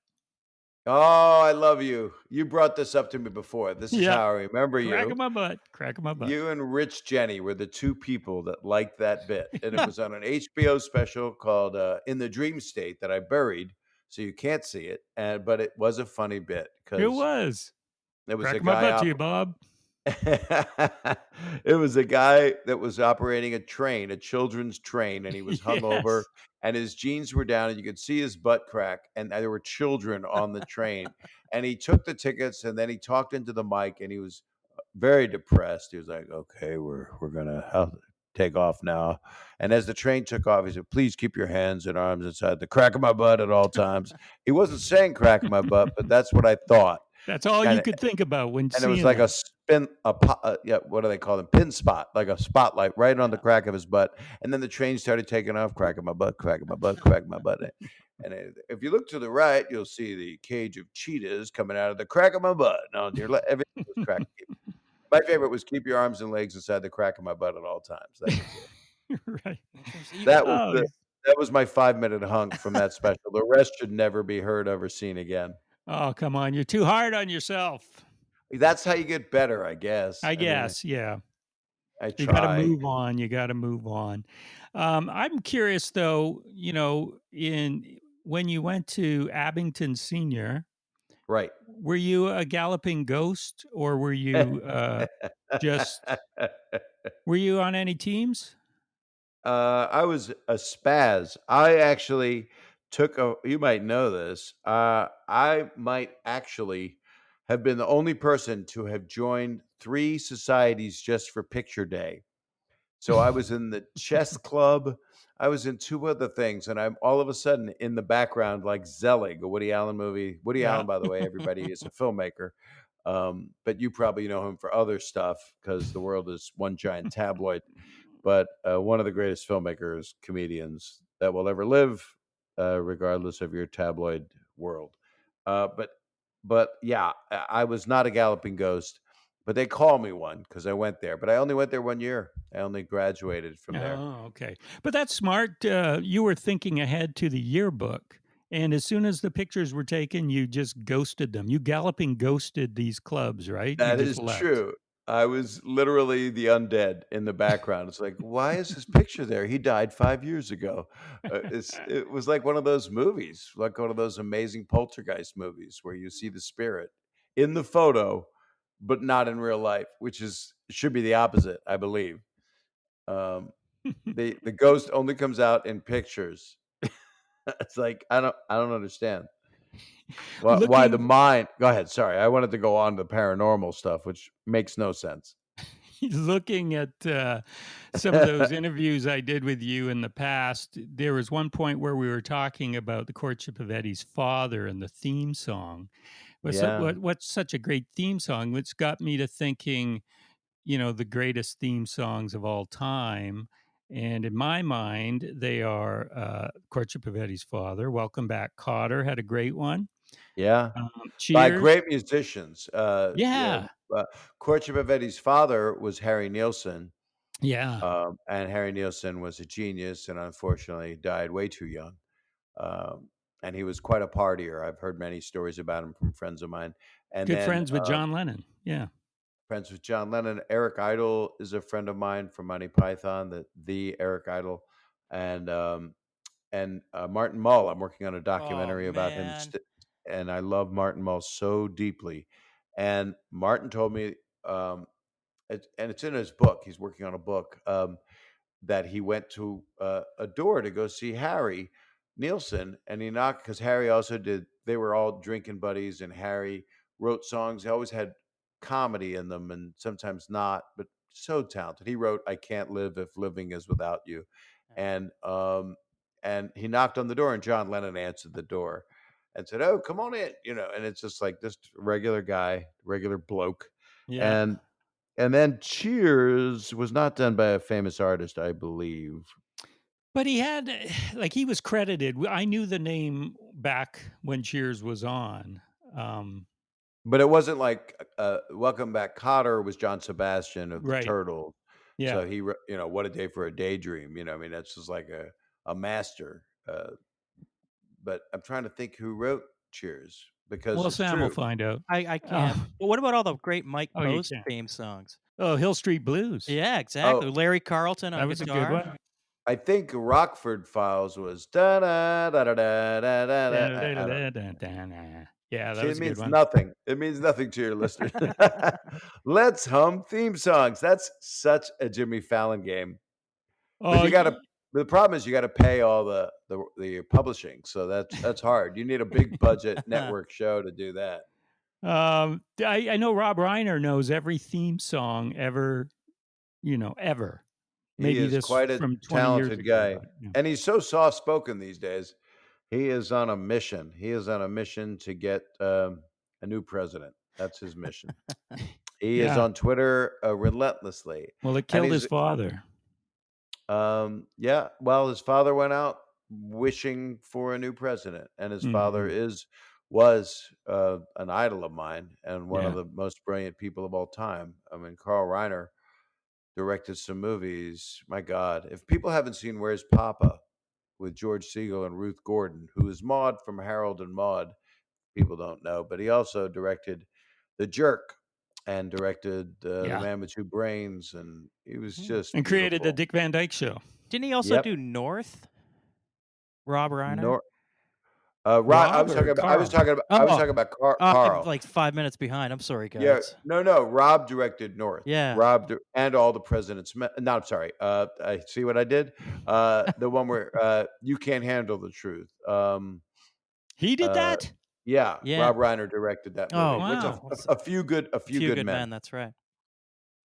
oh, I love you. You brought this up to me before. This is Yep. how I remember Crack 'em you. my butt. Crack 'em my butt. You and Rich Jenny were the two people that liked that bit, and it was on an HBO special called "In the Dream State" that I buried, so you can't see it. But it was a funny bit It because was. there was a Crack 'em my guy butt to out. you, Bob. It was a guy that was operating a train, a children's train, and he was hungover, Yes. and his jeans were down, and you could see his butt crack, and there were children on the train. And he took the tickets, and then he talked into the mic, and he was very depressed. He was like, "Okay, we're gonna take off now." And as the train took off, he said, "Please keep your hands and arms inside the crack of my butt at all times." He wasn't saying "crack of my butt," but that's what I thought. That's all you And could think about when and it was seeing like that. a spin, yeah, what do they call them? Pin spot, like a spotlight right on the Yeah. crack of his butt. And then the train started taking off, cracking my butt, cracking my butt, cracking my butt. And if you look to the right, you'll see the cage of cheetahs coming out of the crack of my butt. No, on your left, everything was crack. My favorite was keep your arms and legs inside the crack of my butt at all times. That was it. Right. Interesting. That was Oh, the that was my 5-minute hunk from that special. The rest should never be heard of or seen again. oh, come on. You're too hard on yourself. That's how you get better, I guess. I I mean, guess. Yeah. I You gotta try. move on, you gotta move on. I'm curious though, in when you went to Abington Senior, Right. were you a galloping ghost or were you, just were you on any teams? I was a spaz. I actually took a you might know this. I might actually have been the only person to have joined 3 societies just for picture day. So I was in the chess club. I was in 2 other things, and I'm all of a sudden in the background like Zelig, a Woody Allen movie. Woody Yeah. Allen, by the way, everybody is a filmmaker, but you probably know him for other stuff because the world is one giant tabloid. But one of the greatest filmmakers, comedians that will ever live, regardless of your tabloid world. Uh, but but yeah, I was not a galloping ghost, but they call me one because I went there. But I only went there 1 year. I only graduated from there. Oh, okay. But that's smart. You were thinking ahead to the yearbook, and as soon as the pictures were taken, you just ghosted them. You galloping ghosted these clubs, right? You That just is left. true. I was literally the undead in the background. It's like, why is his picture there? He died 5 years ago. It was like one of those movies, like one of those amazing poltergeist movies where you see the spirit in the photo, but not in real life, which is should be the opposite, I believe. Um, the ghost only comes out in pictures. It's like I don't understand. Why the Looking mind go ahead, sorry, I wanted to go on to the paranormal stuff, which makes no sense. looking at some of those interviews I did with you in the past, there was one point where we were talking about the courtship of Eddie's father and the theme song. Yeah, What's such a great theme song? Which got me to thinking, the greatest theme songs of all time. And in my mind, they are Courtship of Eddie's Father, Welcome Back Cotter had a great one. yeah, by Cheers. great musicians, Yeah. Courtship of Eddie's father was Harry Nilsson, Yeah. and Harry Nilsson was a genius and unfortunately died way too young, um, and he was quite a partier. I've heard many stories about him from friends of mine, and Good then, friends with John Lennon. Yeah. friends with John Lennon. Eric Idle is a friend of mine from Monty Python, the Eric Idle, and Martin Mull. I'm working on a Oh documentary about him, man. and I love Martin Mull so deeply. And Martin told me, and it's in his book. He's working on a book. That he went to a door to go see Harry Nielsen, and he knocked because Harry also did. They were all drinking buddies, and Harry wrote songs. He always had comedy in them, and sometimes not, but so talented. He wrote "I Can't Live If Living Is Without You," and um, and he knocked on the door, and John Lennon answered the door and said, "Oh, come on in," and it's just like this regular guy, regular bloke, Yeah. and and then Cheers was not done by a famous artist, I believe. But he had, like, he was credited. I knew the name back when Cheers was on. Um, But it wasn't like, Welcome Back Kotter was John Sebastian of the right. Turtles. Yeah. So What a Day for a Daydream, I mean, that's just like a master, but I'm trying to think who wrote Cheers because Well, it's Sam will true. find out. I can't. Oh, But what about all the great Mike oh, you Post can. theme songs? Oh, Hill Street Blues. Yeah, exactly. Oh, Larry Carlton That on was a good guitar. one. I think Rockford Files was da da da da da da da da. I don't know. Yeah, that See, it was a good means one. nothing. It means nothing to your listeners. Let's hum theme songs. That's such a Jimmy Fallon game. But Oh, you got to. The problem is you got to pay all the publishing, so that's hard. You need a big budget network show to do that. I know Rob Reiner knows every theme song ever, ever. He Maybe is this quite a from 20 years talented ago, guy, but yeah. and he's so soft spoken these days. He is on a mission. He is on a mission to get a new president. That's his mission. He is Yeah. on Twitter relentlessly, Well, it and killed his father. yeah. Well, his father went out wishing for a new president, and his father Mhm. was an idol of mine and one of Yeah. the most brilliant people of all time. I mean, Carl Reiner directed some movies. My God, if people haven't seen Where's Papa with George Segal and Ruth Gordon, who is Maude from Harold and Maude, people don't know, but he also directed The Jerk and directed The Yeah. Man with Two Brains, and he was Hmm. just And created the beautiful. Dick Van Dyke Show. Didn't he also Yep. do North? Rob Reiner? Nor Rod, Rob or I was Carl? talking about Oh, I'm Carl. like 5 minutes behind. I'm sorry, Yeah, guys. no. Rob directed North. Yeah. And All the President's Men. No, I'm sorry. I see what I did. The one where You Can't Handle the Truth. He did Uh, that? yeah, Yeah. Rob Reiner directed that movie, Oh, which Wow. what's a few Few good Good men. Men. That's right.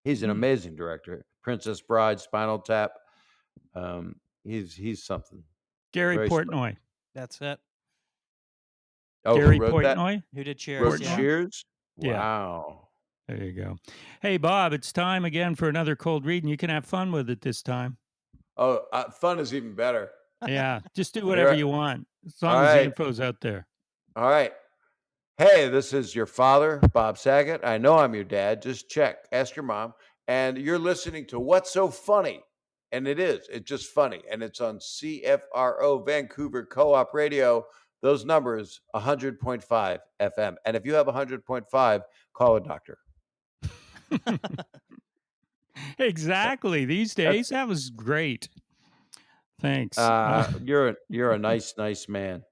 He's an Hmm. amazing director. Princess Bride, Spinal Tap. He's something. Gary Very special. Portnoy. That's it. Oh, who Gary wort that? Portnoy? Who did Cheers? Wrote Yeah. Portnoy? Cheers? Yeah. Wow. There you go. Hey, Bob, it's time again for another cold read, and you can have fun with it this time. Oh, fun is even better. Yeah. Just do Here whatever I- you want, as All long as the right. info's out there. All right. Hey, this is your father, Bob Saget. I know I'm your dad. Just check. Ask your mom. And you're listening to What's So Funny? And it is. It's just funny. And it's on CFRO Vancouver Co-op Radio. Those numbers, 100.5 FM. And if you have 100.5, call a doctor. Exactly. These days, that was great. Thanks. You're a nice man.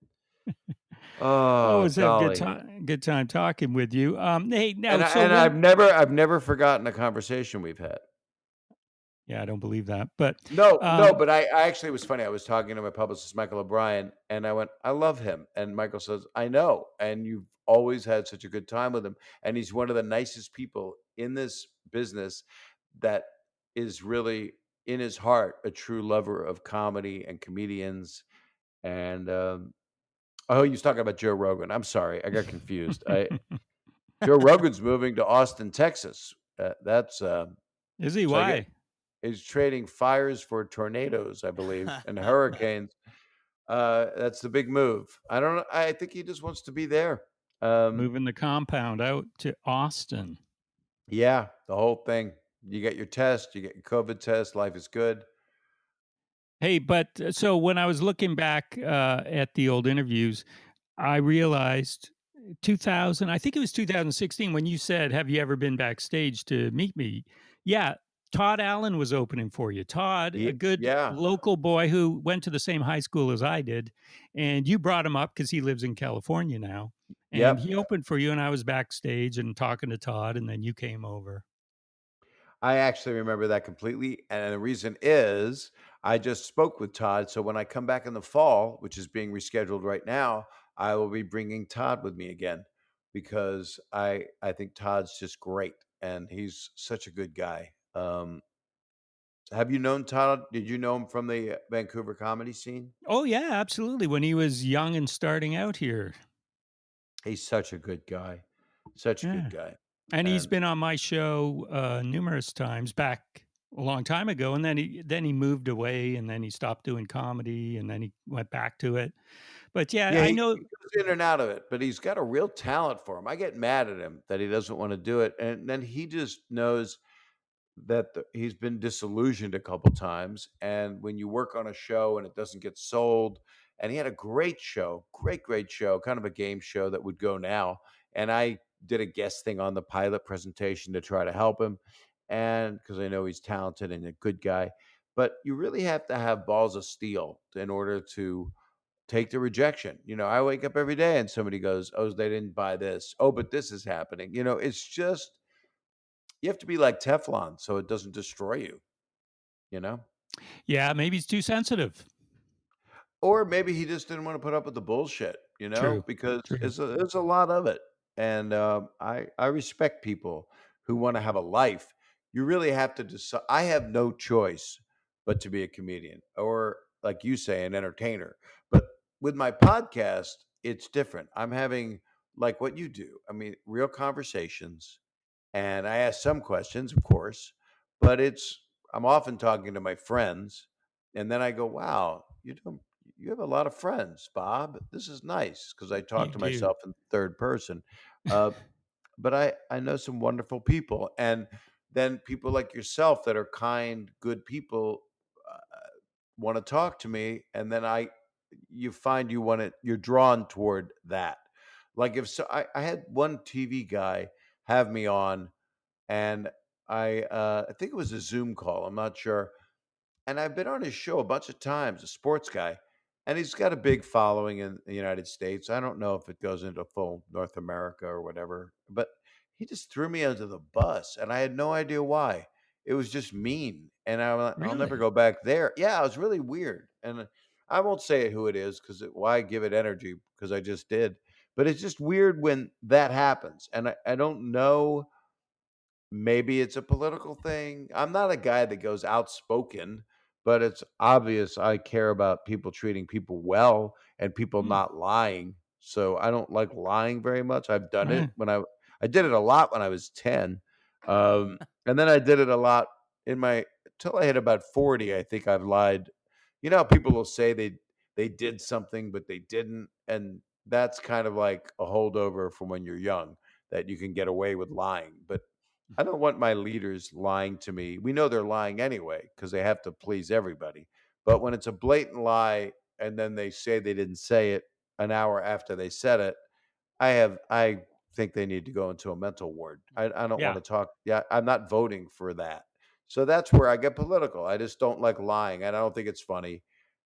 Oh, Always have golly. good time talking with you. Hey, now, And so when? I've never forgotten a conversation we've had. Yeah, I don't believe that, but No, but I actually, it was funny. I was talking to my publicist, Michael O'Brien, and I went, I love him. And Michael says, I know. And you've always had such a good time with him. And he's one of the nicest people in this business that is really, in his heart, a true lover of comedy and comedians. And, oh, he was talking about Joe Rogan. I'm sorry. I got confused. Joe Rogan's moving to Austin, Texas. That's, is he? so I get, Why? is trading fires for tornadoes, I believe, and hurricanes. That's the big move. I don't know. I think he just wants to be there. Moving the compound out to Austin. Yeah, the whole thing. You get your test, you get your COVID test. Life is good. Hey, but so when I was looking back at the old interviews, I realized 2000, I think it was 2016 when you said, "Have you ever been backstage to meet me?" Yeah, Todd Allen was opening for you. Todd, a good Yeah. local boy who went to the same high school as I did, and you brought him up because he lives in California now, and Yep. he opened for you, and I was backstage and talking to Todd, and then you came over. I actually remember that completely. And the reason is I just spoke with Todd. So when I come back in the fall, which is being rescheduled right now, I will be bringing Todd with me again because I think Todd's just great and he's such a good guy. Have you known Todd? Did you know him from the Vancouver comedy scene? Oh yeah, absolutely. When he was young and starting out here. He's such a good guy. Such a Yeah. good guy. And he's And been on my show numerous times back a long time ago, and then he moved away, and then he stopped doing comedy, and then he went back to it. But yeah, yeah, I he know. goes in and out of it, but he's got a real talent for him. I get mad at him that he doesn't want to do it. And then he just knows that he's been disillusioned a couple times. And when you work on a show and it doesn't get sold, and he had a great show, great show, kind of a game show that would go now. And I did a guest thing on the pilot presentation to try to help him. And because I know he's talented and a good guy, but you really have to have balls of steel in order to take the rejection. I wake up every day and somebody goes, "Oh, they didn't buy this. Oh, but this is happening." It's just you have to be like Teflon so it doesn't destroy you, you know? Yeah, maybe he's too sensitive. Or maybe he just didn't wanna put up with the bullshit, True. because True. there's a lot of it, and, I respect people who wanna have a life. You really have to decide. I have no choice but to be a comedian or, like you say, an entertainer, but with my podcast, it's different. I'm having, like what you do, I mean, real conversations, and I ask some questions, of course, but I'm often talking to my friends, and then I go, "Wow, you have a lot of friends, Bob. This is nice," because I You talk to do. myself in third person. Uh, but I know some wonderful people, and then people like yourself that are kind, good people want to talk to me, and then you find you're drawn toward that. Like if so, I had one TV guy have me on, and I think it was a Zoom call. I'm not sure, and I've been on his show a bunch of times, a sports guy, and he's got a big following in the United States. I don't know if it goes into full North America or whatever, but he just threw me under the bus, and I had no idea why. It was just mean, and I'll never Really? go back there. Yeah, it was really weird, and I won't say who it is because why give it energy? Because I just did. But it's just weird when that happens, and I don't know. Maybe it's a political thing. I'm not a guy that goes outspoken, but it's obvious I care about people treating people well and people Hmm. not lying. So I don't like lying very much. I've done it Right. when I did it a lot when I was 10. And then I did it a lot in my till I hit about 40. I think I've lied. How people will say they did something but they didn't, and that's kind of like a holdover from when you're young that you can get away with lying. But I don't want my leaders lying to me. We know they're lying anyway because they have to please everybody. But when it's a blatant lie and then they say they didn't say it an hour after they said it, I think they need to go into a mental ward. I don't want Yeah. to talk. Yeah, I'm not voting for that. So that's where I get political. I just don't like lying, and I don't think it's funny.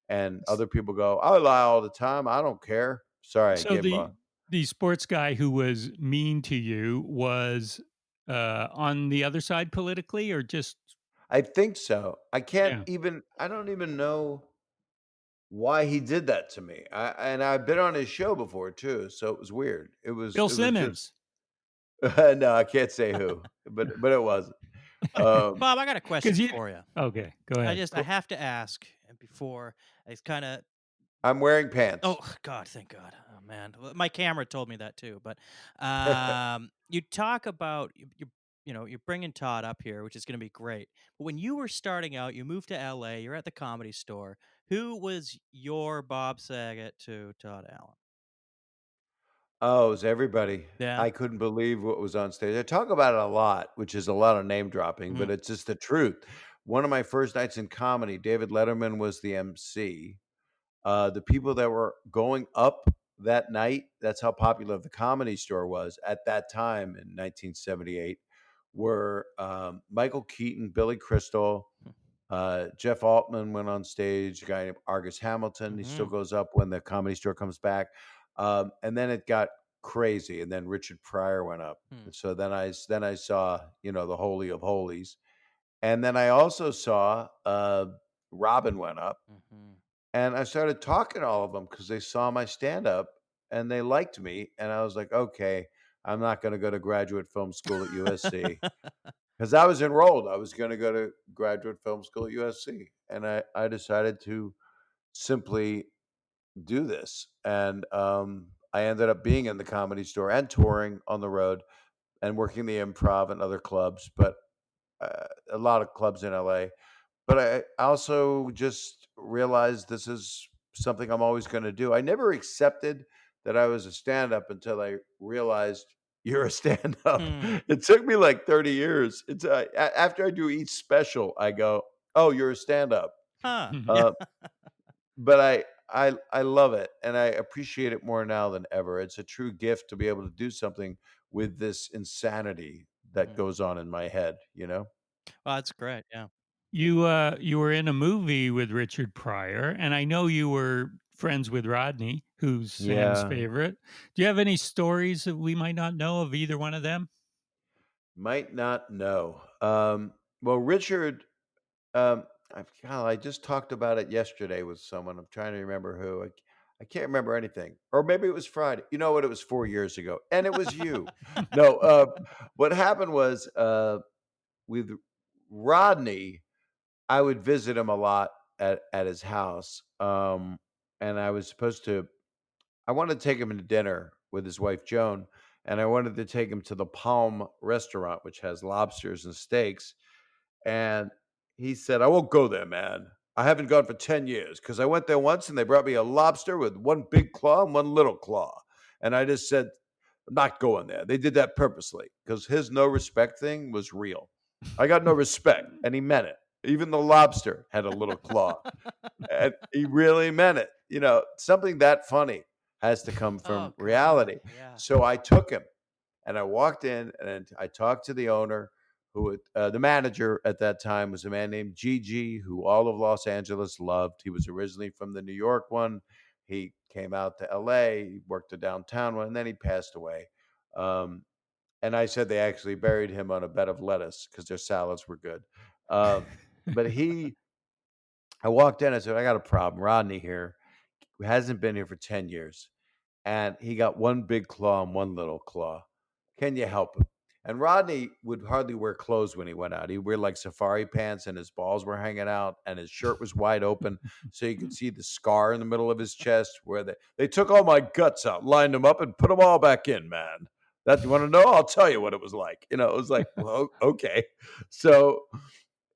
And S- other people go, "I lie all the time. I don't care." Sorry, I So gave them the sports guy who was mean to you was on the other side politically, or just I think so. yeah, I don't even know why he did that to me. And I've been on his show before too, so it was weird. Bill It was just Simmons? no, I can't say who, but it wasn't. Um, Bob, I got a question Because you. for you. Okay, go ahead. I have to ask before it's kind of. I'm wearing Oh pants. God, thank God. Oh man, my camera told me that too. But you talk about you're bringing Todd up here, which is going to be great. But when you were starting out, you moved to L.A. You're at the Comedy Store. Who was your Bob Saget to Todd Allen? Oh, it was everybody. Yeah. I couldn't believe what was on stage. I talk about it a lot, which is a lot of name dropping, Mhm. but it's just the truth. One of my first nights in comedy, David Letterman was the MC. The people that were going up that night, that's how popular the Comedy Store was at that time in 1978, were Michael Keaton, Billy Crystal, Jeff Altman went on stage, a guy named Argus Hamilton. He still Mhm. goes up when the Comedy Store comes back. And then it got crazy, and then Richard Pryor went up. Hmm. And so then I saw, the Holy of Holies. And then I also saw Robin went up, Mhm. and I started talking to all of them because they saw my stand up and they liked me. And I was like, okay, I'm not going to go to graduate film school at USC because I was enrolled. I was going to go to graduate film school at USC. And I decided to simply do this. And I ended up being in the Comedy Store and touring on the road and working the improv and other clubs, but a lot of clubs in LA. But I also just realized this is something I'm always going to do. I never accepted that I was a stand up until I realized you're a stand up. Hmm. It took me like 30 years. After I do each special, I go, "Oh, you're a stand up." Huh. Uh, but I love it and I appreciate it more now than ever. It's a true gift to be able to do something with this insanity that Mhm. goes on in my head. Well, that's great. Yeah. You were in a movie with Richard Pryor, and I know you were friends with Rodney, who's Sam's Yeah, favorite. Do you have any stories that we might not know of either one of them? might not know. Well, Richard, I just talked about it yesterday with someone. I'm trying to remember who. I can't remember anything. Or maybe it was Friday. You know what? It was 4 years ago, and it was you. No, what happened was with Rodney, I would visit him a lot at his house, and I was supposed to. I wanted to take him to dinner with his wife Joan, and I wanted to take him to the Palm restaurant, which has lobsters and steaks. And he said, "I won't go there, man. I haven't gone for 10 years because I went there once and they brought me a lobster with one big claw and one little claw." And I just said, "I'm not going there." They did that purposely because his no respect thing was real. I got no respect, and he meant it. Even the lobster had a little claw, and he really meant it. Something that funny has to come Oh from God, reality. yeah. So I took him and I walked in and I talked to the owner, the manager at that time was a man named Gigi, who all of Los Angeles loved. He was originally from the New York one. He came out to LA, he worked the downtown one, and then he passed away. Um, and I said they actually buried him on a bed of lettuce because their salads were good. But I walked in, I said, "I got a problem. Rodney here, who hasn't been here for 10 years. And he got one big claw and one little claw. Can you help him?" And Rodney would hardly wear clothes when he went out. He'd wear like safari pants and his balls were hanging out and his shirt was wide open. So you could see the scar in the middle of his chest where they took all my guts out, lined them up, and put them all back in, man. That you want to know? I'll tell you what it was like. It was like, well, okay. So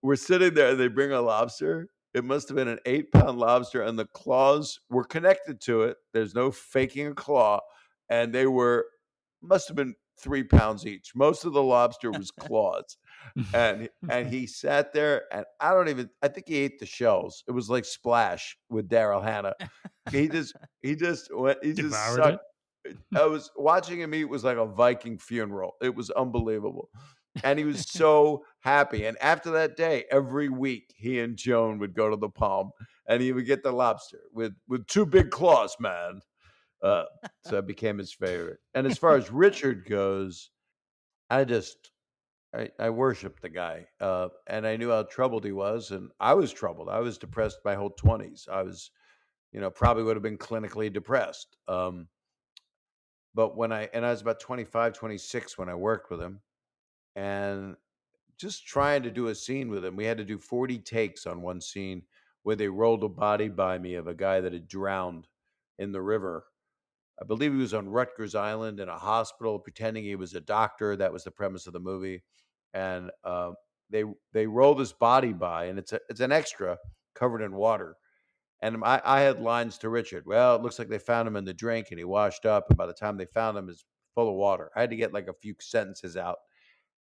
we're sitting there, they bring a lobster. It must have been an 8-pound lobster, and the claws were connected to it. There's no faking a claw, and must have been 3 pounds each. Most of the lobster was claws, and he sat there, and I think he ate the shells. It was like Splash with Daryl Hannah. He just Devoured it. sucked. I was watching him eat was like a Viking funeral. It was unbelievable. And he was so happy. And after that day, every week he and Joan would go to the Palm and he would get the lobster with two big claws, man. Uh, so it became his favorite. And as far as Richard goes, I just I worshiped the guy. And I knew how troubled he was, and I was troubled. I was depressed my whole 20s. I was, probably would have been clinically depressed. But I was about 25, 26 when I worked with him. And just trying to do a scene with him. We had to do 40 takes on one scene where they rolled a body by me of a guy that had drowned in the river. I believe he was on Rutgers Island in a hospital pretending he was a doctor. That was the premise of the movie. And they rolled his body by, and it's an extra covered in water. And I had lines to Richard. Well, it looks like they found him in the drink, and he washed up. And by the time they found him, he's full of water. I had to get like a few sentences out,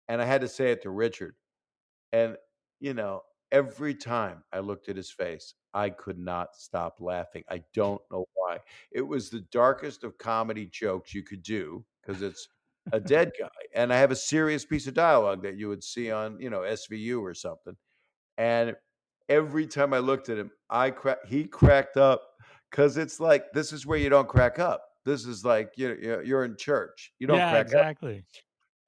and I had to say it to Richard. And, you know, every time I looked at his face, I could not stop laughing. I don't know why. It was the darkest of comedy jokes you could do because it's a dead guy. And I have a serious piece of dialogue that you would see on, SVU or something. And every time I looked at him, he cracked up because it's like, this is where you don't crack up. This is like, you're in church. You don't Yeah, crack up, exactly.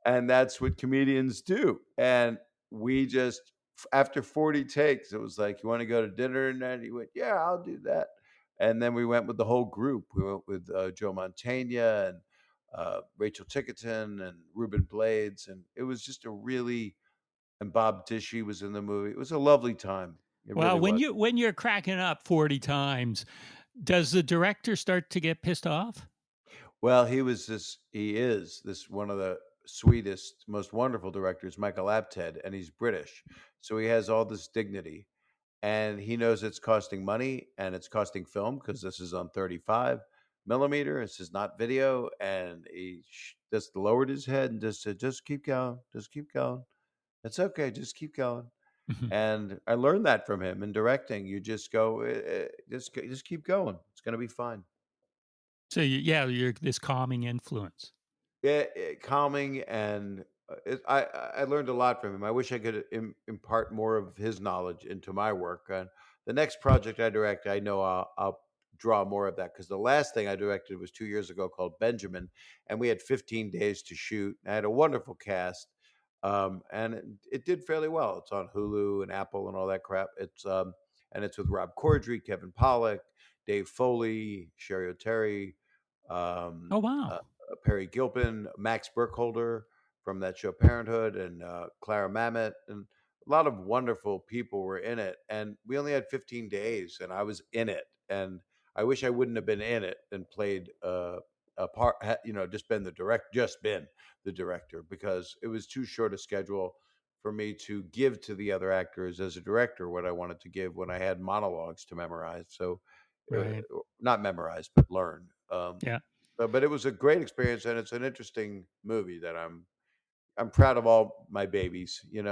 and that's what comedians do. And we just after 40 takes, it was like, "You want to go to dinner?" And then he went, "Yeah, I'll do that." And then we went with the whole group. We went with Joe Mantegna and Rachel Tickerton and Ruben Blades, and it was just a really and Bob Tishy was in the movie. It was a lovely time. It Well, really was. when you're cracking up 40 times, does the director start to get pissed off? Well, he is this one of the sweetest, most wonderful directors, Michael Apted, and he's British. So he has all this dignity, and he knows it's costing money and it's costing film because this is on 35 millimeter. This is not video. And he just lowered his head and just said, "Just keep going. Just keep going. It's okay. Just keep going." And I learned that from him in directing. You just go, just keep going. It's going to be fine. So you're this calming influence. Yeah, calming, and I learned a lot from him. I wish I could impart more of his knowledge into my work. And the next project I direct, I know I'll draw more of that, because the last thing I directed was 2 years ago called Benjamin, and we had 15 days to shoot. I had a wonderful cast, and it did fairly well. It's on Hulu and Apple and all that crap. And it's with Rob Corddry, Kevin Pollak, Dave Foley, Sherry O'Terry, um, Oh, wow. uh, Perry Gilpin, Max Burkholder from that show Parenthood, and Clara Mamet, and a lot of wonderful people were in it. And we only had 15 days, and I was in it. And I wish I wouldn't have been in it and played a part, just been the director, because it was too short a schedule for me to give to the other actors as a director what I wanted to give when I had monologues to memorize. So, uh, Right. not memorize, but learn. Yeah. But it was a great experience, and it's an interesting movie that I'm proud of all my babies. Yeah.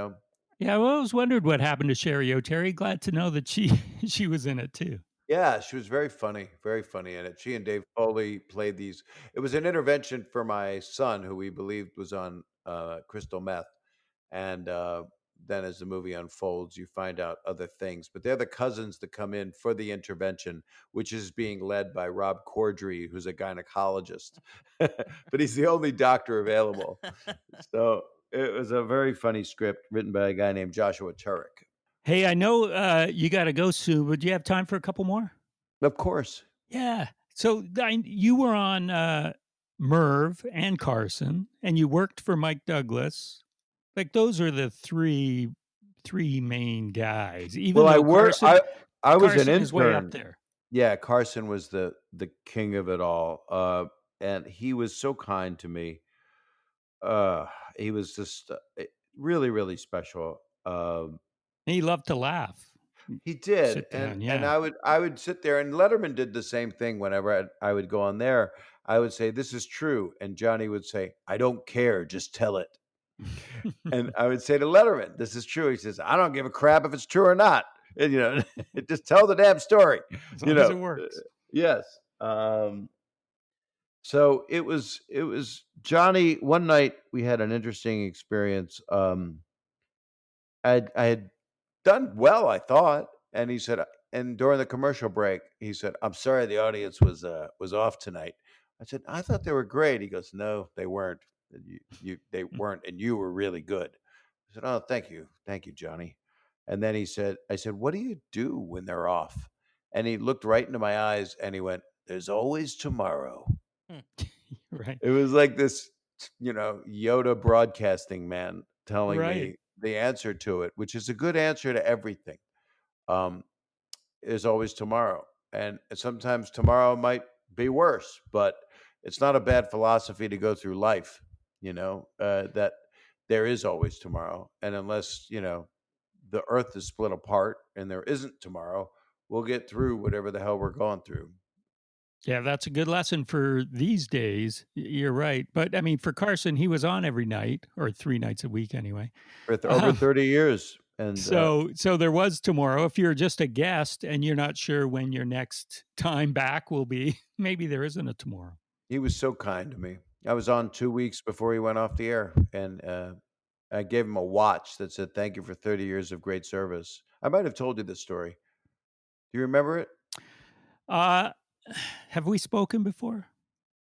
Well, I always wondered what happened to Sherry O'Terry. Glad to know that she she was in it too. Yeah, she was very funny in it. She and Dave Foley played these. It was an intervention for my son, who we believed was on crystal meth. And then as the movie unfolds, you find out other things. But they're the cousins that come in for the intervention, which is being led by Rob Corddry, who's a gynecologist. But he's the only doctor available. So it was a very funny script written by a guy named Joshua Turek. Hey, I know you got to go soon, but do you have time for a couple more? Of course. Yeah. So you were on Merv and Carson, and you worked for Mike Douglas. Like those are the three main guys. Even Well, though I was an Carson is way up intern. there. Yeah, Carson was the king of it all. And he was so kind to me. Uh, he was just really, really special. And he loved to laugh. He did, Sit and down, and yeah. I would sit there, and Letterman did the same thing whenever I would go on there. I would say, "This is true," and Johnny would say, "I don't care, just tell it." And I would say to Letterman, "This is true." He says, "I don't give a crap if it's true or not. And, just tell the damn story." As You long as know, it works. yes. So it was Johnny. One night we had an interesting experience. I had done well, I thought. And he said, and during the commercial break, he said, "I'm sorry, the audience was off tonight." I said, "I thought they were great." He goes, "No, they weren't. They weren't, and you were really good." I said, "Oh, thank you, Johnny." And then I said, "What do you do when they're off?" And he looked right into my eyes and he went, "There's always tomorrow." Right. It was like this, Yoda broadcasting man telling Right. me the answer to it, which is a good answer to everything. Um, is always tomorrow. And sometimes tomorrow might be worse, but it's not a bad philosophy to go through life, that there is always tomorrow. And unless, the earth is split apart and there isn't tomorrow, we'll get through whatever the hell we're going through. Yeah, that's a good lesson for these days. You're right. But I mean, for Carson, he was on every night or 3 nights a week anyway. For over Um, 30 years. And so there was tomorrow. If you're just a guest and you're not sure when your next time back will be, maybe there isn't a tomorrow. he was so kind to me. I was on 2 weeks before he went off the air. And I gave him a watch that said, "Thank you for 30 years of great service." I might have told you this story. Do you remember it? Uh, have we spoken before?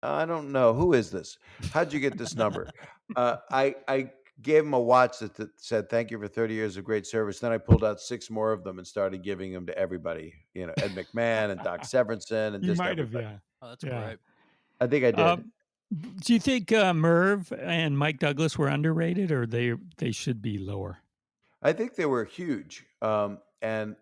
I don't know. Who is this? How'd you get this number? I gave him a watch that said, "Thank you for 30 years of great service." Then I pulled out 6 more of them and started giving them to everybody, Ed McMahon and Doc Severinsen and You just might have, everybody. yeah. Oh, that's Yeah. great. I think I did. Do you think Merv and Mike Douglas were underrated, or they should be lower? I think they were huge, and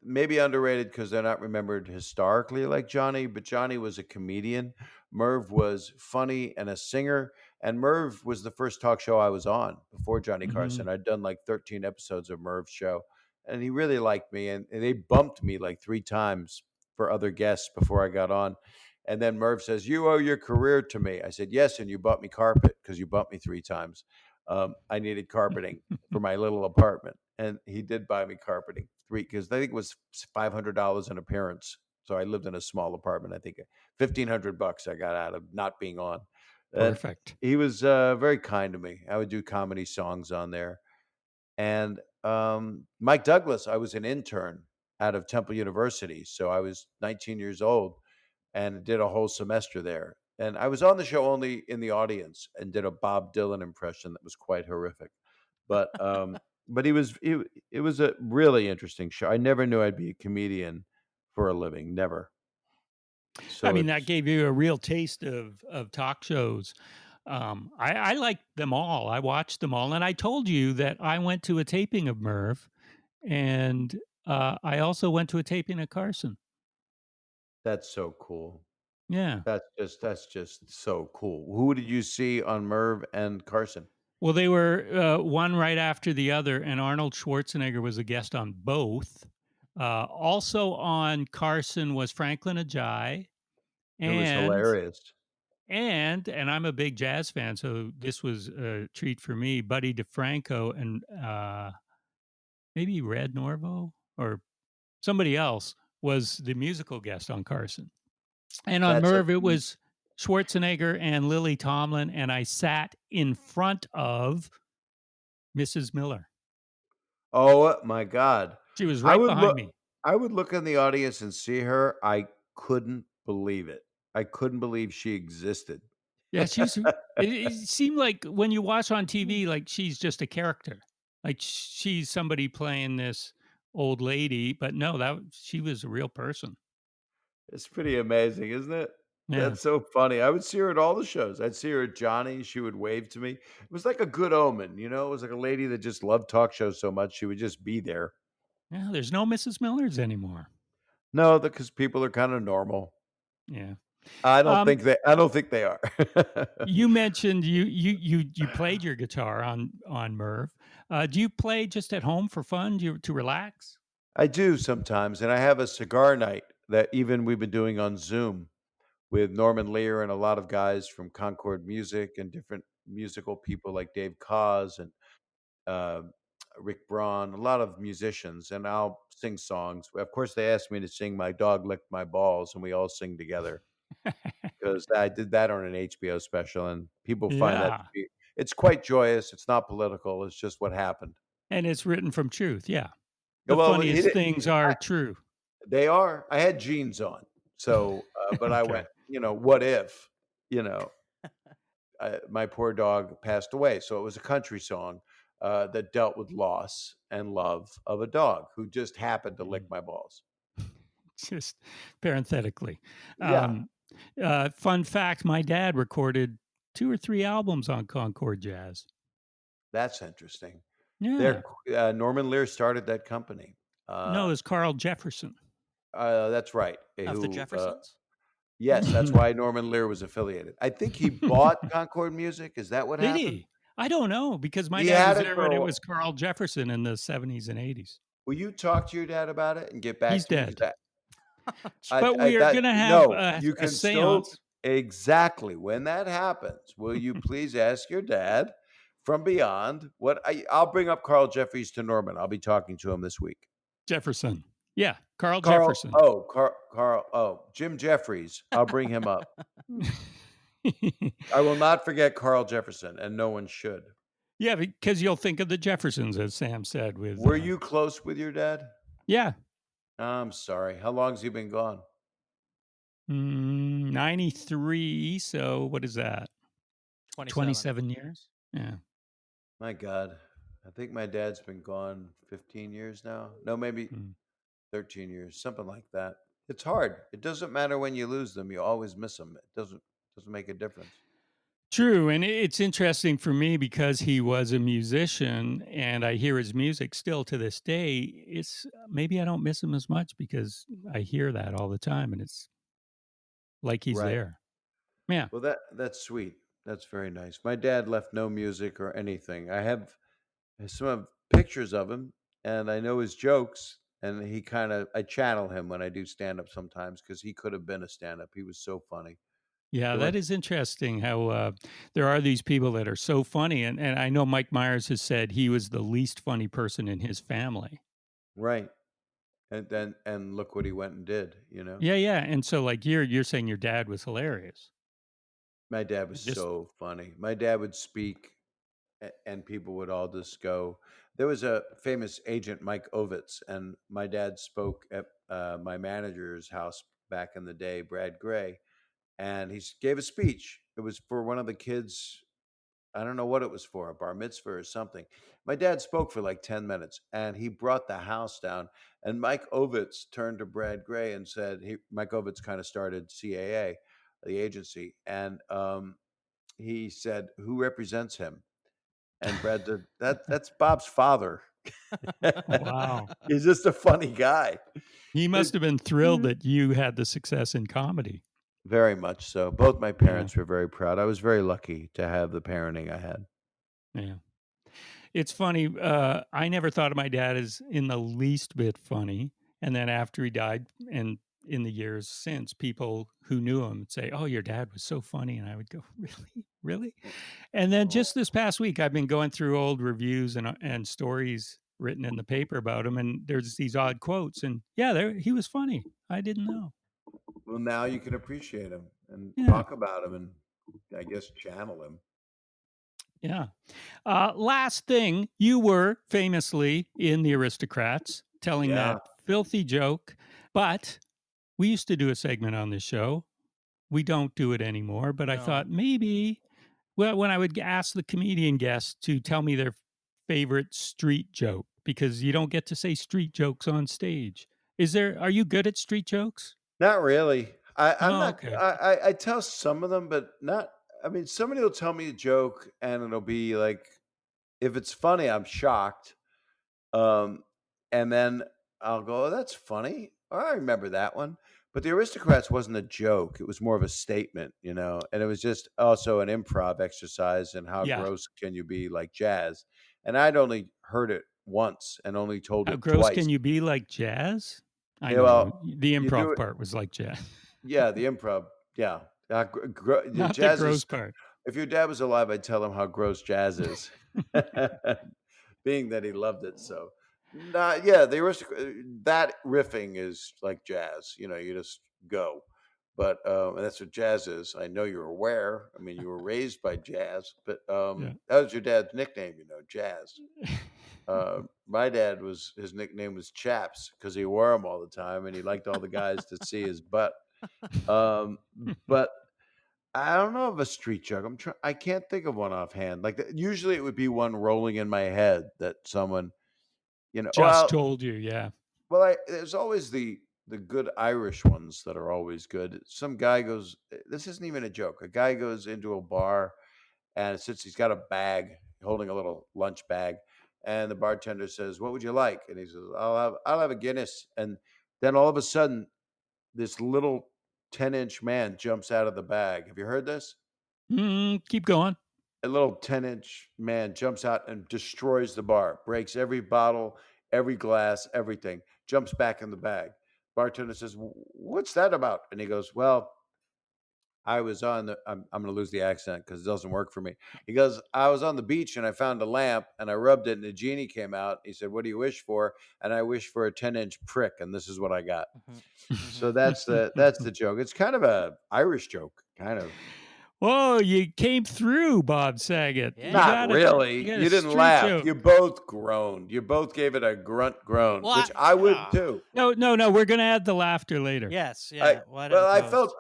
maybe underrated because they're not remembered historically like Johnny. But Johnny was a comedian. Merv was funny and a singer. And Merv was the first talk show I was on before Johnny Mhm. Carson. I'd done like 13 episodes of Merv's show, and he really liked me. And they bumped me like 3 times for other guests before I got on. And then Merv says, "You owe your career to me." I said, "Yes, and you bought me carpet because you bumped me 3 times. I needed carpeting for my little apartment." And he did buy me carpeting because I think it was $500 an appearance. So I lived in a small apartment. I think $1,500 I got out of not being on. And Perfect. he was very kind to me. I would do comedy songs on there. And Mike Douglas, I was an intern out of Temple University. So I was 19 years old. and did a whole semester there. And I was on the show only in the audience and did a Bob Dylan impression that was quite horrific. But it was a really interesting show. I never knew I'd be a comedian for a living, never. I So mean, that it's gave you a real taste of talk shows. I liked them all. I watched them all, and I told you that I went to a taping of Merv, and I also went to a taping of Carson. that's so cool. Yeah. That's just so cool. Who did you see on Merv and Carson? Well, they were one right after the other, and Arnold Schwarzenegger was a guest on both. Also on Carson was Franklin Ajay, It was and hilarious. and I'm a big jazz fan, so this was a treat for me. Buddy DeFranco and maybe Red Norvo or somebody else was the musical guest on Carson. And on That's a Merv, it was Schwarzenegger and Lily Tomlin, and I sat in front of Mrs. Miller. Oh my God. She was I right would behind look me. I would look in the audience and see her. I couldn't believe it. I couldn't believe she existed. Yeah, it seemed like when you watch on TV, like she's just a character, like she's somebody playing this old lady. But no, she was a real person. It's pretty amazing, isn't it? Yeah, That's so funny. I would see her at all the shows. I'd see her at Johnny. She would wave to me. It was like a good omen, you know? It was like a lady that just loved talk shows so much she would just be there. yeah. There's no Mrs. Millers anymore. No, because people are kind of normal. Yeah. I don't think they are. You mentioned you played your guitar on Merv. Do you play just at home for fun? To relax? I do sometimes, and I have a cigar night that even we've been doing on Zoom with Norman Lear and a lot of guys from Concord Music and different musical people like Dave Koz and uh, Rick Braun, a lot of musicians, and I'll sing songs. Of course, they asked me to sing "My Dog Licked My Balls," and we all sing together because I did that on an HBO special, and people find that to Yeah, be it's quite joyous. It's not political. It's just what happened. and it's written from truth. Yeah, Yeah, the well, funniest things are true. they are. I had jeans on, so but I Okay. went, what if, you know, my poor dog passed away. So it was a country song that dealt with loss and love of a dog who just happened to lick Mm. my balls. Just parenthetically. Yeah, Um, Fun fact: my dad recorded 2 or 3 albums on Concord Jazz. that's interesting. Yeah. There, Norman Lear started that company. No, Uh, it was Carl Jefferson. that's right. Of the Jeffersons? Yes, that's why Norman Lear was affiliated. I think he bought Concord Music. Is that what Did happened? he? I don't know because my He dad had was it there for when a it while. was Carl Jefferson in the 70s and 80s. Will you talk to your dad about it and get back He's to me? Because dead. But we are that gonna have no, you a can still séance. exactly when that happens. Will you please ask your dad from beyond I'll bring up Carl Jeffries to Norman. I'll be talking to him this week. Jefferson. Yeah, Carl Jefferson. Jim Jeffries. I'll bring him up. I will not forget Carl Jefferson, and no one should. Yeah, because you'll think of the Jeffersons, as Sam said. With Were you close with your dad? yeah, I'm sorry. How long's he been gone? 93. So what is that? 27. 27 years. Yeah. My God. I think my dad's been gone 15 years now. No, maybe Mm. 13 years, something like that. It's hard. It doesn't matter when you lose them. You always miss them. It doesn't make a difference. True, and it's interesting for me because he was a musician, and I hear his music still to this day. It's maybe I don't miss him as much because I hear that all the time, and it's like he's Right. there. Yeah. Well, that's sweet. That's very nice. My dad left no music or anything. I have some pictures of him, and I know his jokes. And I channel him when I do stand up sometimes because he could have been a stand up. He was so funny. Yeah, He that went is interesting how there are these people that are so funny. And I know Mike Myers has said he was the least funny person in his family. right, and look what he went and did. Yeah, yeah. And so like you're saying your dad was hilarious. My dad was Just so funny. My dad would speak, and people would all just go. There was a famous agent, Mike Ovitz, and my dad spoke at my manager's house back in the day, Brad Gray, and gave a speech. It was for one of the kids. I don't know what it was for, a bar mitzvah or something. My dad spoke for like 10 minutes and he brought the house down. And Mike Ovitz turned to Brad Gray and said, Mike Ovitz kind of started CAA, the agency. And he said, "Who represents him?" And Brad said, that's Bob's father. Wow. He's just a funny guy. He must have been thrilled that you had the success in comedy. Very much so. Both my Yeah. parents were very proud. I was very lucky to have the parenting I had. Yeah. It's funny. I never thought of my dad as in the least bit funny. And then after he died, and in the years since, people who knew him would say, "Oh, your dad was so funny," and I would go, "Really, really?" And then just this past week, I've been going through old reviews and stories written in the paper about him, and there's these odd quotes, and yeah, he was funny. I didn't know. Well, now you can appreciate him and Yeah. talk about him and I guess channel him. Yeah. Last thing, you were famously in The Aristocrats telling Yeah. that filthy joke, but we used to do a segment on this show. We don't do it anymore, but I No. thought maybe, well, when I would ask the comedian guests to tell me their favorite street joke, because you don't get to say street jokes on stage. Are you good at street jokes? Not really. I'm Oh, not. okay. I tell some of them, but not. I mean, somebody will tell me a joke, and it'll be like, if it's funny, I'm shocked. And then I'll go, "Oh, that's funny. Oh, I remember that one." But the Aristocrats wasn't a joke; it was more of a statement, And it was just also an improv exercise. And how Yeah. gross can you be like jazz? And I'd only heard it once and only told How it gross twice. can you be like jazz? I Yeah, know well, the you do improv it. part was like jazz. Yeah, the improv. Yeah, the Not the jazz gross is. part. If your dad was alive, I'd tell him how gross jazz is, being that he loved it. So, yeah, that riffing is like jazz. You just go. But and that's what jazz is. I know you're aware. I mean, you were raised by jazz, but Yeah. that was your dad's nickname. Jazz. My dad his nickname was Chaps because he wore them all the time, and he liked all the guys to see his butt. But I don't know of a street joke. I can't think of one offhand. Like usually, it would be one rolling in my head that someone, Just told you, yeah. Well, there's always the good Irish ones that are always good. Some guy goes. This isn't even a joke. A guy goes into a bar, and he's got a bag, holding a little lunch bag, and the bartender says, "What would you like?" And he says, "I'll have a Guinness." And then all of a sudden, this little 10-inch man jumps out of the bag. Have you heard this? Keep going. A little 10-inch man jumps out and destroys the bar, breaks every bottle, every glass, everything, jumps back in the bag. Bartender says, "What's that about?" And he goes, "Well, I was on I'm going to lose the accent because it doesn't work for me." He goes, "I was on the beach and I found a lamp and I rubbed it and a genie came out." He said, "What do you wish for?" And I wish for a 10-inch prick, and this is what I got. So that's the joke. It's kind of a Irish joke, kind of. Whoa, you came through, Bob Saget. Yeah. Not really. got a You didn't street laugh. joke. You both groaned. You both gave it a grunt groan, Well, which I would too. No, we're going to add the laughter later. Yes, yeah. I felt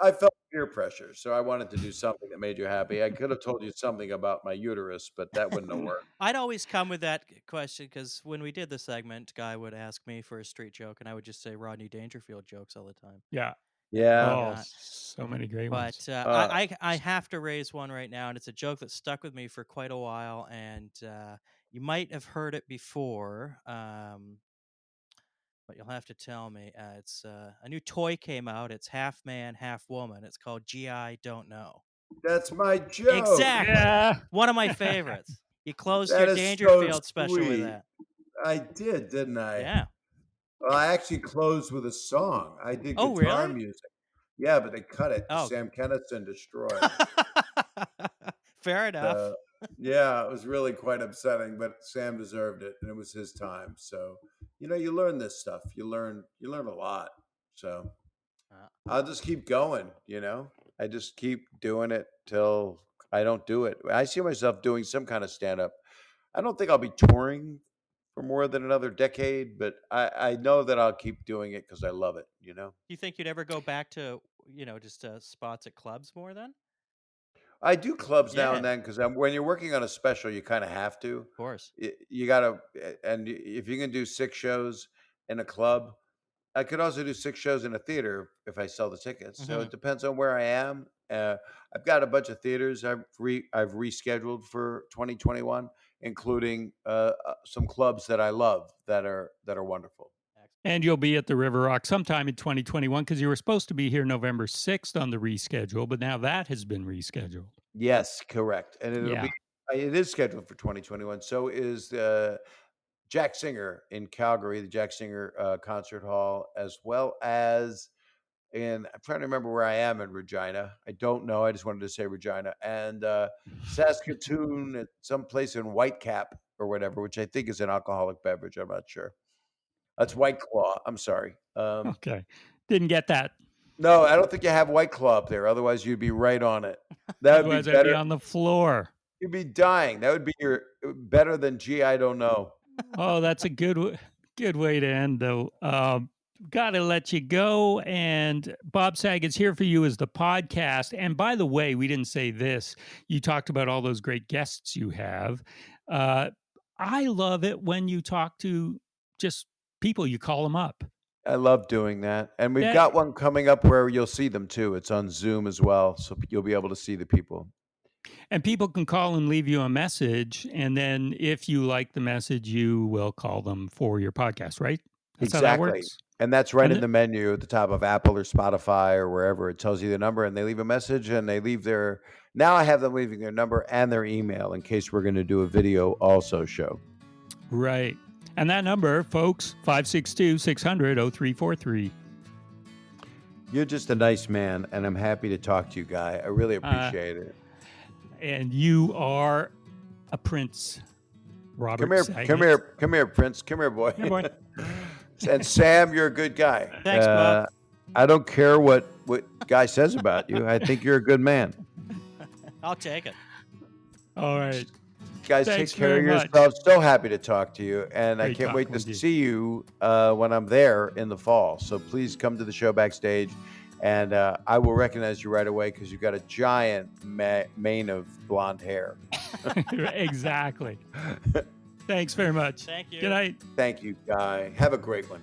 peer pressure, so I wanted to do something that made you happy. I could have told you something about my uterus, but that wouldn't have worked. I'd always come with that question because when we did the segment, Guy would ask me for a street joke, and I would just say Rodney Dangerfield jokes all the time. Yeah. Yeah. Oh, so many great ones. But I have to raise one right now, and it's a joke that stuck with me for quite a while, and you might have heard it before, but you'll have to tell me. It's a new toy came out. It's half man, half woman. It's called GI Don't Know. That's my joke. Exactly. Yeah. One of my favorites. You closed That your is Dangerfield so special with sweet. that. I did, didn't I? Yeah. Well, I actually closed with a song. I did Oh, guitar really? music. Yeah, but they cut it. Oh. Sam Kennison destroyed. Fair enough. Yeah, it was really quite upsetting, but Sam deserved it, and it was his time. So, you learn this stuff. You learn a lot. So, I'll just keep going. I just keep doing it till I don't do it. I see myself doing some kind of stand up. I don't think I'll be touring for more than another decade, but I know that I'll keep doing it because I love it. Do you think you'd ever go back to, just spots at clubs more then? I do clubs now Yeah, and then because when you're working on a special, you kind of have to. of course. You gotta, and if you can do 6 shows in a club, I could also do 6 shows in a theater if I sell the tickets. So Mhm. it depends on where I am. I've got a bunch of theaters I've rescheduled for 2021, including some clubs that I love that are wonderful. And you'll be at the River Rock sometime in 2021 because you were supposed to be here November 6th on the reschedule, but now that has been rescheduled. Yes, correct, and Yeah. it is scheduled for 2021. So is Jack Singer in Calgary, the Jack Singer Concert Hall, as well as and I'm trying to remember where I am in Regina. I don't know. I just wanted to say Regina and Saskatoon, at some place in Whitecap or whatever, which I think is an alcoholic beverage. I'm not sure. That's White Claw. I'm sorry. Okay. Didn't get that. No, I don't think you have White Claw up there. Otherwise, you'd be right on it. That would be Otherwise, I'd be better. on the floor. You'd be dying. That would be your better than gee, I don't know. Oh, that's a good way to end, though. Got to let you go. And Bob Saget's Here for You is the podcast. And by the way, we didn't say this. You talked about all those great guests you have. I love it when you talk to just people, you call them up. I love doing that. And we've That got one coming up where you'll see them too. It's on Zoom as well. So you'll be able to see the people. And people can call and leave you a message. And then if you like the message, you will call them for your podcast, right? That's how that Exactly. works. And that's right And in the menu at the top of Apple or Spotify or wherever. It tells you the number and they leave a message and they leave their. Now I have them leaving their number and their email in case we're going to do a video also show. Right. And that number, folks, 562-600-0343. You're just a nice man and I'm happy to talk to you, Guy. I really appreciate it. And you are a prince, Robert Come here, Saget. come here, Prince. Come here, boy. Here, boy. And Sam, you're a good guy. Thanks, Bob. I don't care what Guy says about you. I think you're a good man. I'll take it. All right. Guys, Thanks take care of very much. yourselves. So happy to talk to you. And I Great can't wait talking to with you. see you when I'm there in the fall. So please come to the show backstage. And I will recognize you right away because you've got a giant mane of blonde hair. Exactly. Thanks very much. Thank you. Good night. Thank you, Guy. Have a great one.